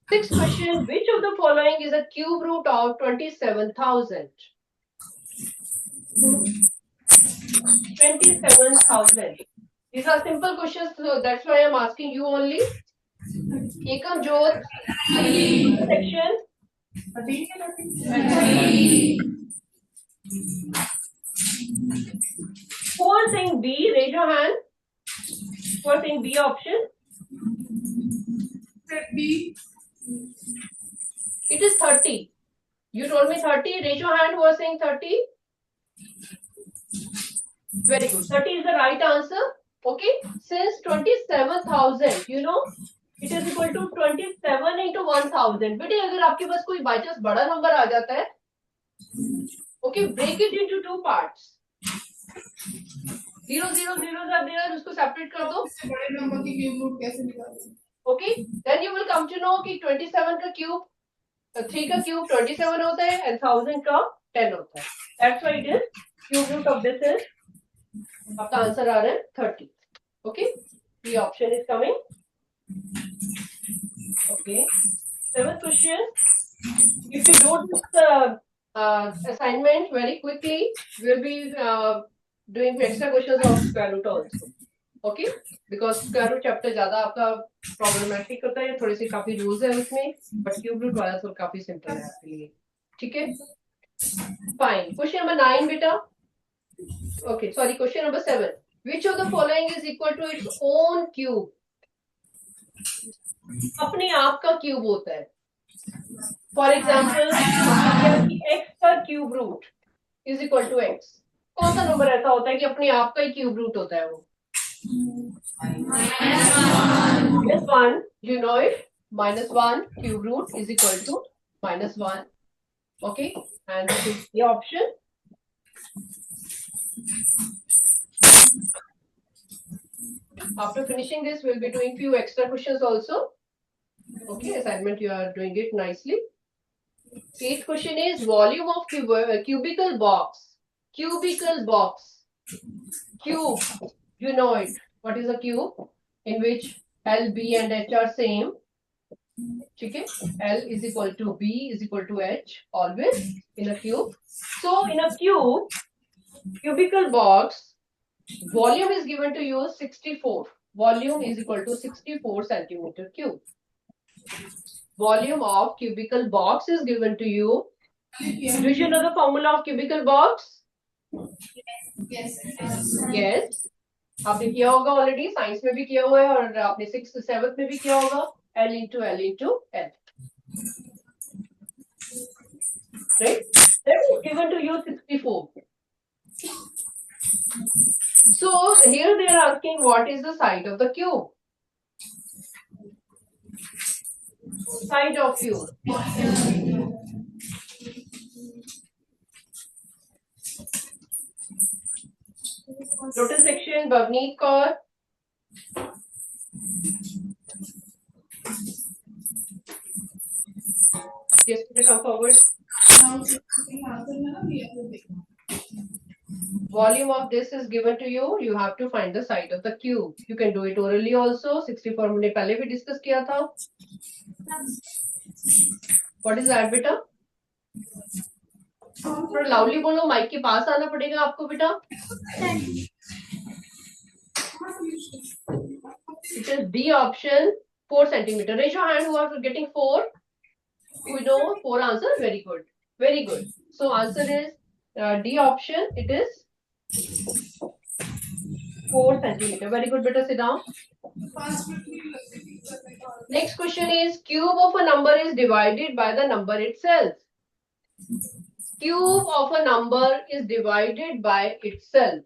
Sixth question. Which of the following is a cube root of 27,000? 27,000. These are simple questions, so that's why I am asking you only. Ekam Jyot section. Who are saying B? Raise your hand. Who are saying B option? B. It is 30. You told me 30. Raise your hand. Who are saying 30? Very good. 30 is the right answer. Okay. Since 27,000, you know, it is equal to 27 into 1,000. बेटे अगर आपके पास कोई by chance बड़ा number आ जाता है, okay, break it into two parts. 0, 0, 0 are there. उसको separate कर दो. बड़े नंबर की क्यूब रूट कैसे निकालें? Okay. Then you will come to know कि 27 का क्यूब, 3 का क्यूब 27 होता है and 1000 का 10 होता है. That's why it is cube root of this is. आपका आंसर आ रहा है 30. Okay. The option is coming. Okay. Seventh question. If you do this assignment very quickly, we will be doing extra questions of square root also. Okay. Because square root chapter ज़्यादा आपका problematic होता है, थोड़ी सी काफी rules है उसमें, but cube root वाला तो काफी simple है आपके लिए. ठीक है. Fine. Question number 9 बेटा. Okay, sorry, question number 7. Which of the following is equal to its own cube? अपने आप का क्यूब होता है. For example, x का cube root is equal to x. कौन सा नंबर ऐसा होता है कि अपने आप का ही क्यूब रूट होता है वो? -1. You know it. -1 cube root is equal to -1. Okay, and this is the option. After finishing this, we'll be doing few extra questions also. Okay, assignment you are doing it nicely. 8th question is volume of cubical box. Cubical box. Cube. You know it. What is a cube? In which L, B and H are same. Okay? L is equal to B is equal to H always in a cube. So in a cubical box, volume is given to you 64. Volume is equal to 64 centimeter cube. Volume of cubical box is given to you. Do you know the formula of cubical box? Yes. Yes. आपने किया होगा already, science में भी किया हुआ है और आपने 6th 7th में भी किया होगा. L into L into L. Right? That is given to you 64. So here they are asking what is the side of the cube? Side of cube. Total section, Bhavneet Kaur. Yes, come forward. Volume of this is given to you. You have to find the side of the cube. You can do it orally also. 64 हमने पहले भी discuss किया था. What is that, बेटा? थोड़ा loudly बोलो. Mic के पास आना पड़ेगा आपको बेटा. It is D option, 4 centimeter. Raise your hand who are getting 4. We know 4 answer. Very good. Very good. So answer is D option. It is 4 centimeter. Very good. Better sit down. Next question is cube of a number is divided by the number itself. Cube of a number is divided by itself.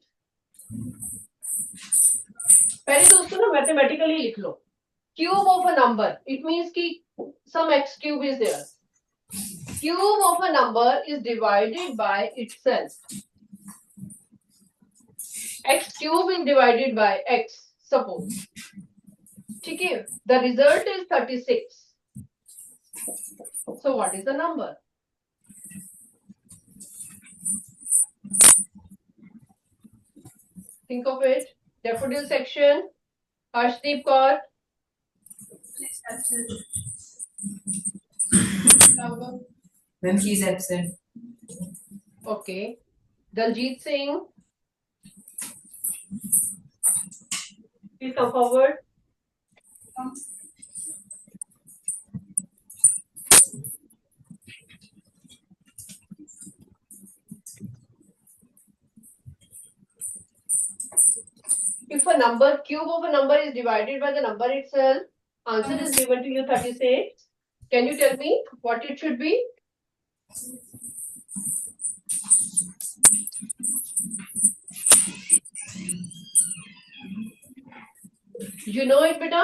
पहले तो उसको ना mathematically लिख लो. Cube of a number. It means कि some x cube is there. Cube of a number is divided by itself. X cube is divided by x. Suppose. ठीक है. The result is 36. So what is the number? Think of it. Daffodil section. Arshdeep Kaur. When he is absent. Okay. Daljit Singh. Please come forward. If a number, cube of a number is divided by the number itself, answer is given to you 36. Can you tell me what it should be? You know it, beta?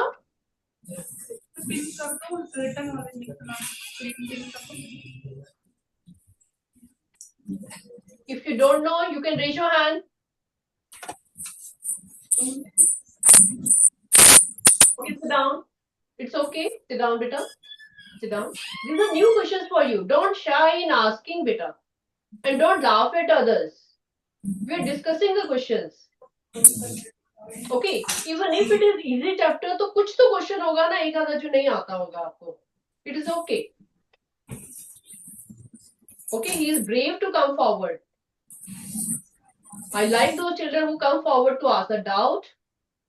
If you don't know, you can raise your hand. Okay, sit down. It's okay. Sit down, beta. Sit down. These are new questions for you. Don't shy in asking, beta. And don't laugh at others. We are discussing the questions. Okay. Even if it is easy chapter, तो कुछ तो question होगा ना, एक आधा जो नहीं आता होगा आपको. It is okay. Okay, he is brave to come forward. I like those children who come forward to ask the doubt,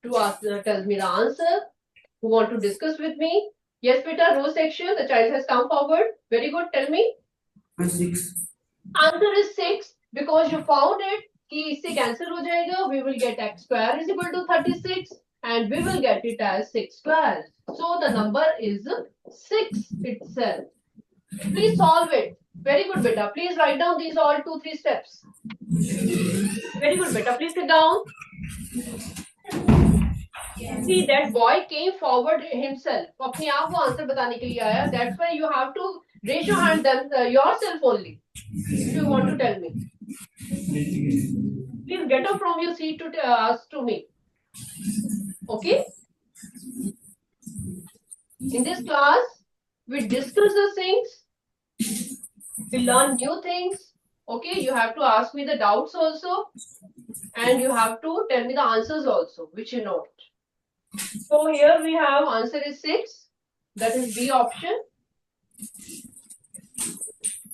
to ask, tell me the answer, who want to discuss with me. Yes, beta, row section, the child has come forward. Very good, tell me. 6. Answer is 6 because you found it. कि इससे cancel हो जाएगा. We will get x square is equal to 36 and we will get it as 6 square. So the number is 6 itself. Please solve it. Very good, beta. Please write down these all 2-3 steps. Very good, beta. Please sit down. See, that boy came forward himself. अपने आप वो answer बताने के लिए आया. That's why you have to raise your hand then yourself only. If you want to tell me. Please get up from your seat to ask to me. Okay? In this class, we discuss the things. We learn new things. Okay, you have to ask me the doubts also. And you have to tell me the answers also, which you know. So here we have answer is 6. That is B option.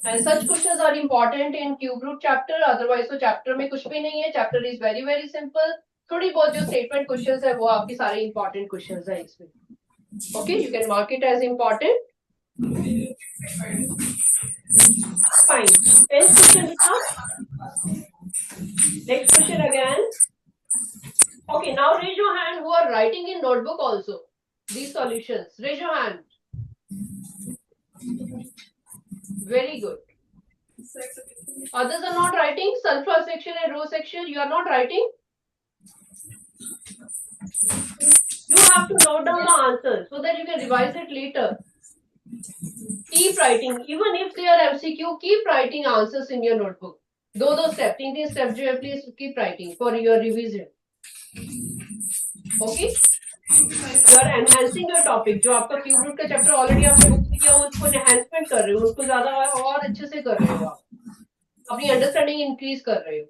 And such questions are important in cube root chapter. Otherwise, so chapter में कुछ भी नहीं है. Chapter is very very simple. थोड़ी बहुत जो statement questions है वो आपकी सारे important questions है इसमें. Okay, you can mark it as important. Fine. 10th question now. Next question again. Okay, now raise your hand who are writing in notebook also. These solutions. Raise your hand. Very good. Others are not writing. Sulfur section and row section. You are not writing. You have to note down the answers so that you can revise it later. Keep writing. Even if they are MCQ, keep writing answers in your notebook. दो step, 3 steps जो है, please keep writing for your revision. Okay? You are enhancing your topic. जो आपका cube root का chapter already आपने book किया हो, उसको enhancement कर रहे हो, उसको ज़्यादा और अच्छे से कर रहे हो आप. अपनी understanding increase कर रहे हो.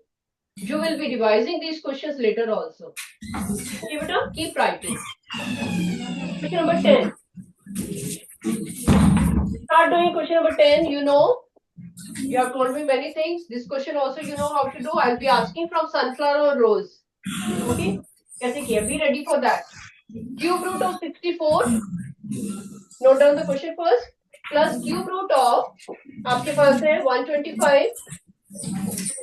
You will be revising these questions later also. Okay, beta? Keep writing. Question number 10. Start doing question number 10. You know, you have told me many things. This question also you know how to do. I'll be asking from sunflower or rose. Okay? कैसे किया? Be ready for that. Cube root of 64. Note down the question first. Plus cube root of आपके पास है 125.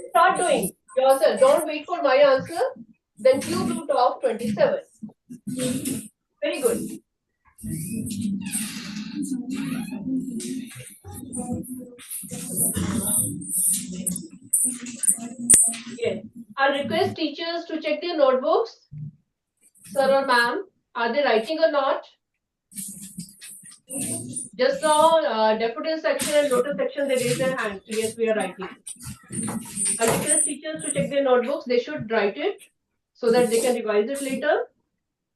Start doing yourself. Don't wait for my answer. Then cube root of 27. Very good. Yes. I request teachers to check their notebooks. Sir or ma'am, are they writing or not? Just now, deputy section and notice section, they raised their hands. Yes, we are writing. I request teachers to check their notebooks. They should write it so that they can revise it later.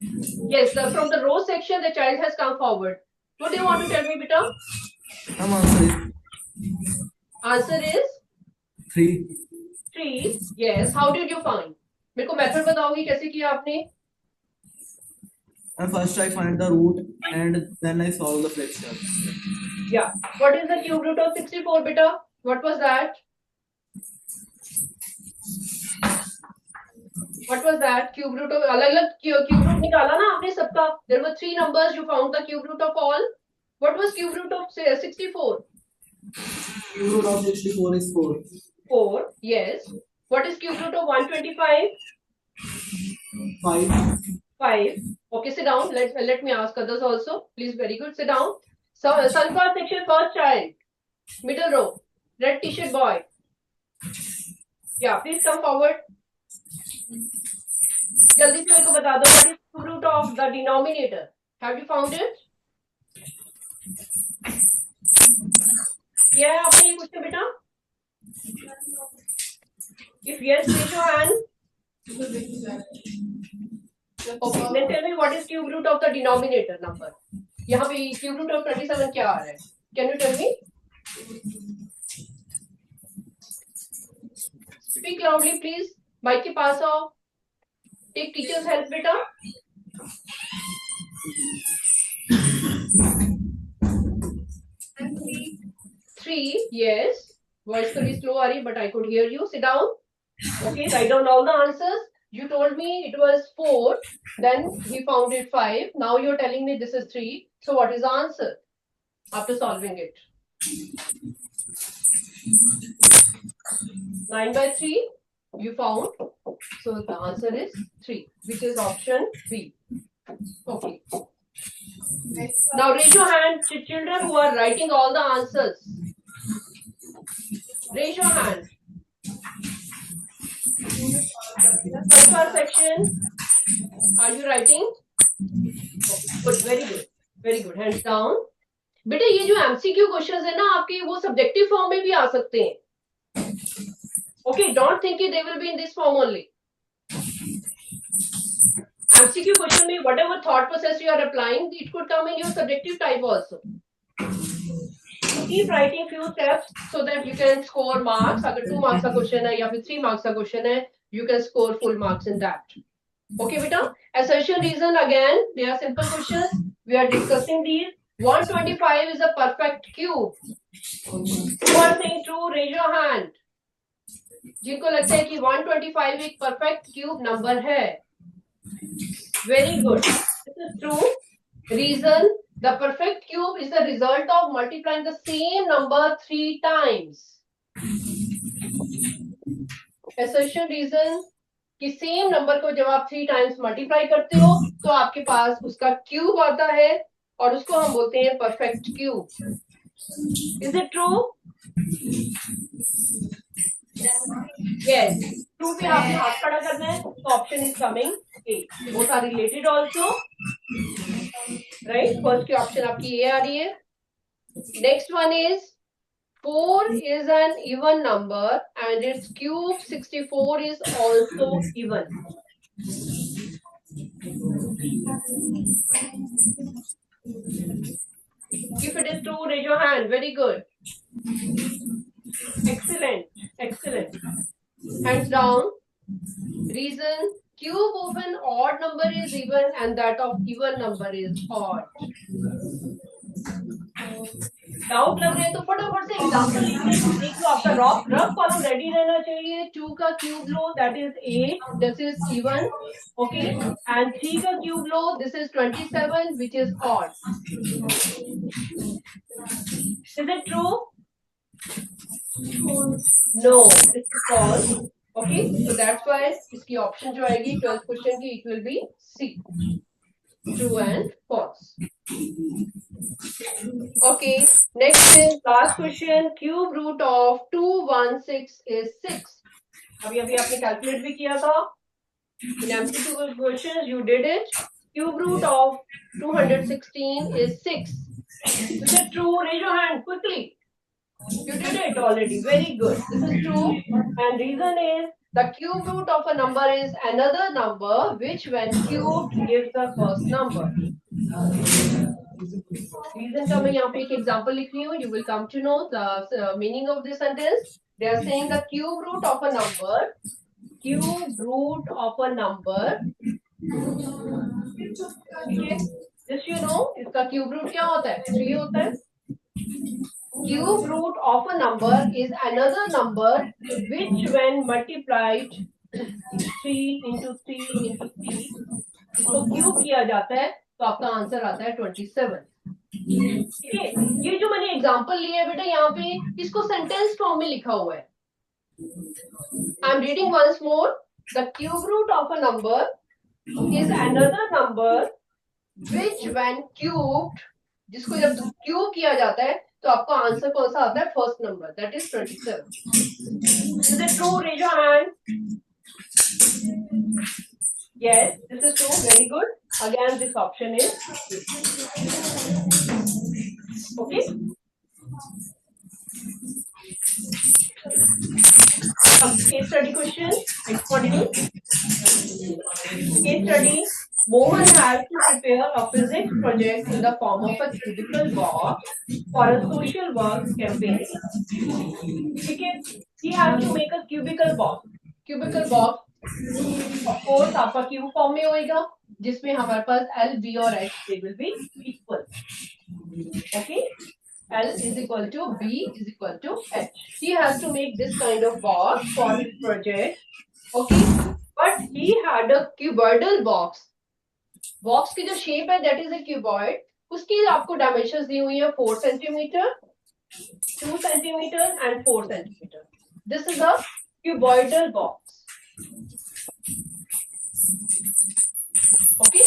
Yes, from the row section, the child has come forward. What do you want to tell me, beta? Answer is 3. 3. Yes. How did you find? मेरे को method बताओगी कैसे किया आपने? And first I find the root and then I solve the fraction. Yeah. What is the cube root of 64, beta? What was that? What was that? Cube root of अलग-अलग cube root निकाला ना आपने सबका. There were 3 numbers. You found the cube root of all. What was cube root of 64? Cube root of 64 is 4. 4. Yes. What is cube root of 125? 5. 5. Okay, sit down. Let me ask others also. Please, very good. Sit down. So, sunflower section, first child. Middle row. Red t-shirt boy. Yeah, please come forward. जल्दी से मेरे को बता दो. What is cube root of the denominator? Have you found it? Yeah, आपने ये पूछा बेटा? If yes, raise your hand. Okay, then tell me what is cube root of the denominator number? यहाँ पे cube root of 27 क्या आ रहा है? Can you tell me? Speak loudly, please. Mic के पास आओ. Take teacher's help, बेटा. Three, yes. Voice थोड़ी slow आ रही है, but I could hear you. Sit down. Okay, write down all the answers. You told me it was 4, then we found it 5. Now you're telling me this is 3. So what is the answer after solving it? 9 by 3 you found. So the answer is 3, which is option B. Okay. Now raise your hand, children who are writing all the answers. Raise your hand. The first section. Are you writing? Good, very good, very good. Hands down. बेटे ये जो MCQ questions है ना आपके वो subjective form में भी आ सकते हैं. Okay, don't think they will be in this form only. MCQ question में whatever thought process you are applying, it could come in your subjective type also. Keep writing few steps so that you can score marks. अगर 2 marks का question है या फिर 3 marks का question है, you can score full marks in that. Okay, beta. Assertion, reason, again, they are simple questions. We are discussing these. 125 is a perfect cube. Who are saying true? Raise your hand. जिनको लगता है कि 125 एक perfect cube number है. Very good. This is true. Reason, the perfect cube is the result of multiplying the same number 3 times. Assertion, reason, कि same number को जब आप 3 टाइम्स मल्टीप्लाई करते हो तो आपके पास उसका क्यूब आता है और उसको हम बोलते हैं perfect cube. Is it true? Yes. True पे आपने हाथ खड़ा करना है तो option is coming A. Both are related also, right. First की ऑप्शन आपकी ए आ रही है. Next one is 4 is an even number and its cube 64 is also even. If it is true, raise your hand. Very good. Excellent. Excellent. Hands down. Reason, cube of an odd number is even and that of even number is odd. Doubt लग रहे हैं तो फटाफट से example लिख लो. आपका rough column ready रहना चाहिए. 2 का क्यूब लो, that is 8, this is even. Okay. And 3 का क्यूब लो, this is 27 which is odd. Is it true? No, it's false. Okay. So that's why इसकी ऑप्शन जो आएगी 12th क्वेश्चन की, it will be C. True and false. Okay, next is last question. Cube root of 216 is 6. अभी आपने calculate भी किया था. In MCQ questions you did it. Cube root of 216 is 6. Is it true? Raise your hand quickly. You did it already. Very good. This is true. And reason is the cube root of a number is another number which when cubed gives the first number. Reason का मैं यहाँ पे एक example लिख रही हूँ. You will come to know the meaning of this sentence. They are saying the cube root of a number. Cube root of a number. Okay. This you know. इसका cube root क्या होता है? 3 होता है. Cube root of a number is another number which when multiplied 3 into 3 into 3 इसको cube किया जाता है तो आपका आंसर आता है 27. ठीक है. ये जो मैंने एग्जांपल लिया है बेटा यहाँ पे इसको सेंटेंस फॉर्म में लिखा हुआ है. I am reading once more. The cube root of a number is another number which when cubed, जिसको जब क्यूब किया जाता है तो आपका आंसर कौन सा आता है? First number, that is 27. Is it true? Raise your hand. Yes, this is true. Very good. Again, this option is okay. Case study question. Next module. Case study. Mohan has to prepare a physics project in the form of a cubical box for a social work campaign. Okay. He has to make a cubical box. Cubical box, of course, आपका cube form में होएगा, जिसमें हमारे पास L, B और H they will be equal. Okay. L is equal to B is equal to H. He has to make this kind of box for his project. Okay. But he had a cuboidal box. Box की जो shape है that is a cuboid. उसकी आपको dimensions दी हुई है 4 centimetre, 2 centimetre and 4 centimetre. This is a cuboidal box. Okay.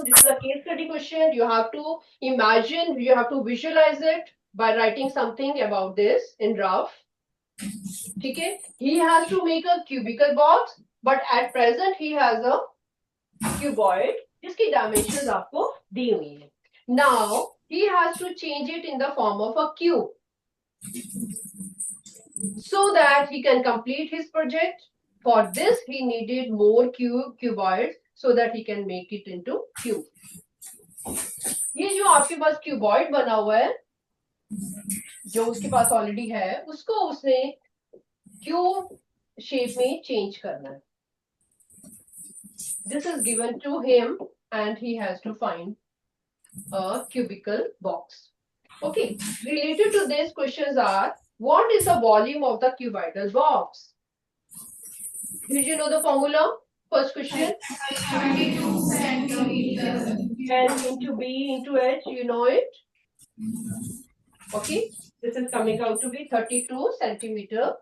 This is a case study question. You have to imagine, you have to visualize it by writing something about this in rough. ठीक है, he has to make a cubical box, but at present he has a cuboid जिसकी dimensions आपको दी हुई है. Now he has to change it in the form of a cube so that he can complete his project. For this he needed more cuboids so that he can make it into cube. ये जो आपके पास cuboid बना हुआ है जो उसके पास already है उसको उसने क्यूब शेप में चेंज करना है. This is given to him and he has to find a cubical box. Okay, related to these questions are, what is the volume of the cuboidal box? Did you know the formula? First question. 72 centimeters. L into B into H, you know it? Okay, this is coming out to be 32 centimeter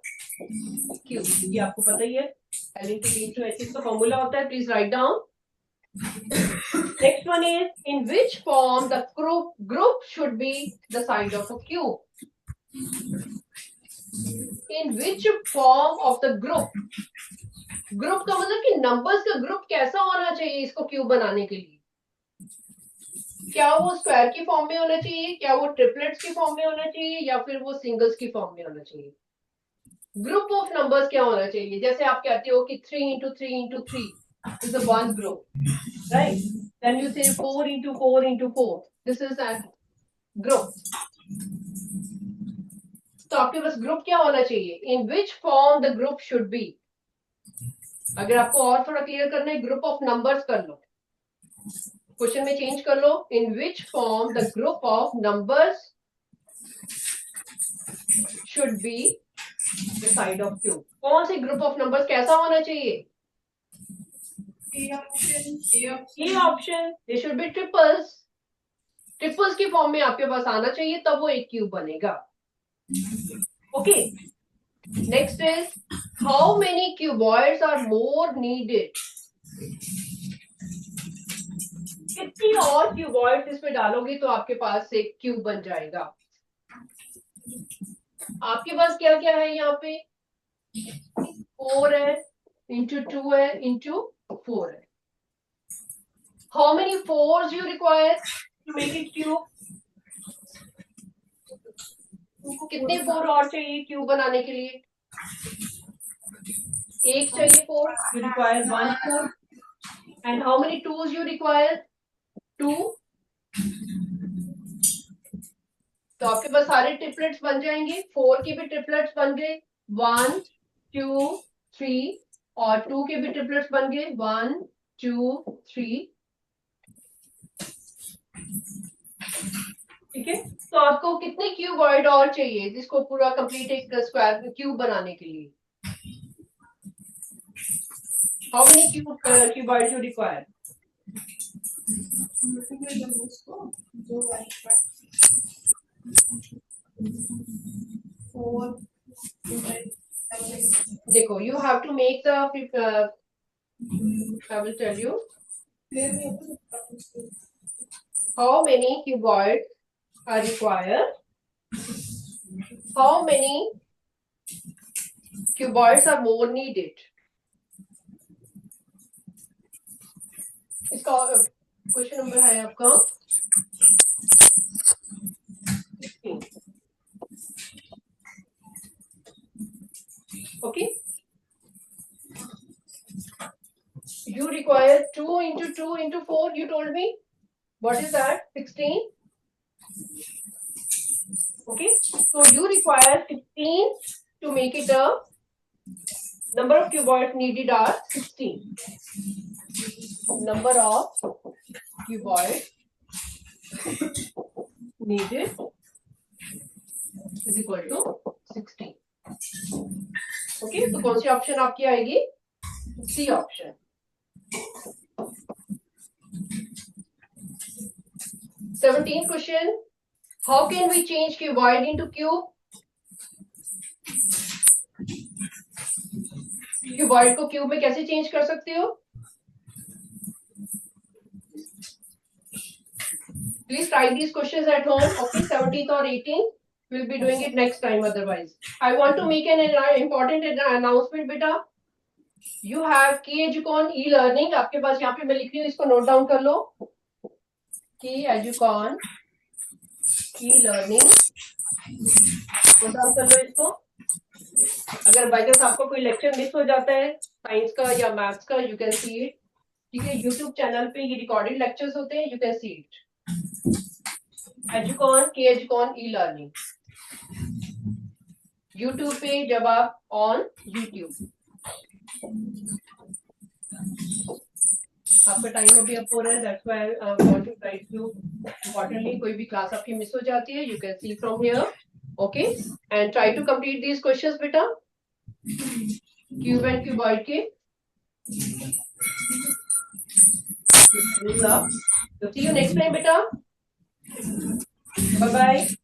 cube. ये आपको पता ही है. L into B into H इसका formula होता है. Please write down. Next one is, in which form the group should be the side of a cube? In which form of the group? Group का मतलब कि numbers का group कैसा होना चाहिए इसको क्यूब बनाने के लिए? क्या वो स्क्वायर की फॉर्म में होना चाहिए, क्या वो ट्रिपलेट्स की फॉर्म में होना चाहिए, या फिर वो सिंगल्स की फॉर्म में होना चाहिए? ग्रुप ऑफ नंबर्स क्या होना चाहिए? जैसे आप कहते हो कि 3 into 3 into 3 is a one group, right? Then you say 4 into 4 into 4. This is a group. तो आपके पास ग्रुप क्या होना चाहिए? In which form the group should be? अगर आपको और थोड़ा क्लियर करना है, ग्रुप ऑफ नंबर्स कर लो, क्वेश्चन में चेंज कर लो. In which form the group of numbers should be the side of cube. कौन से ग्रुप ऑफ नंबर्स कैसा होना चाहिए? A option. They should be triples. Triples की फॉर्म में आपके पास आना चाहिए, तब वो एक क्यूब बनेगा. Okay, next is, how many cuboids are more needed? कितनी और क्यूबॉइड्स इसमें डालोगे तो आपके पास एक क्यूब बन जाएगा. आपके पास क्या क्या है यहाँ पे? 4 है, into 2 है, into 4 है. How many 4s you require to make it cube? कितने 4 और चाहिए क्यूब बनाने के लिए? एक चाहिए 4. You require 1 4. And how many 2s you require? 2. तो आपके पास सारे ट्रिपलेट्स बन जाएंगे. 4 के भी ट्रिपलेट्स बन गए, 1 2 3, और 2 के भी ट्रिपलेट्स बन गए, 1 2 3. ठीक है, तो आपको कितने क्यूबॉइड और चाहिए जिसको पूरा कंप्लीट एक स्क्वायर क्यूब बनाने के लिए? How many cuboids you require? देखो, you have to make the I will tell you how many cuboids are required. How many cuboids are more needed? इसका क्वेश्चन नंबर है आपका 16. Okay, you require 2 into 2 into 4. You told me what is that? 16. Okay, so you require 16 to make it a number of cuboids needed are 16. Number of cuboids needed is equal to 16. Okay, तो कौन सी option आपकी आएगी? C option. 17th question. How can we change cuboid into cube? Cuboid को cube में कैसे change कर सकते हो? Please try these questions at home. Okay, 17th or 18th. We'll be doing it next time otherwise. I want to make an important announcement, beta. You have KEducon e-learning. आपके पास यहाँ पे मैं लिख रही हूँ, इसको नोट डाउन कर लो. KEducon e-learning. Note down कर लो इसको. अगर बाई चांस आपको कोई लेक्चर मिस हो जाता है साइंस का या मैथ्स का, यू कैन सी इट. ठीक है, यूट्यूब चैनल पे ये रिकॉर्डेड लेक्चर्स होते हैं, you can see it. Educon KEducon e-learning. YouTube पे जब आप ऑन यूट्यूब, आपका टाइम अभी अप हो रहा है, that's why I want to write you. Importantly कोई भी क्लास आपकी मिस हो जाती है, you can see from here. Okay, and try to complete these questions बेटा, क्यूब एंड क्यूबॉइड के. So see you next time beta. Bye bye.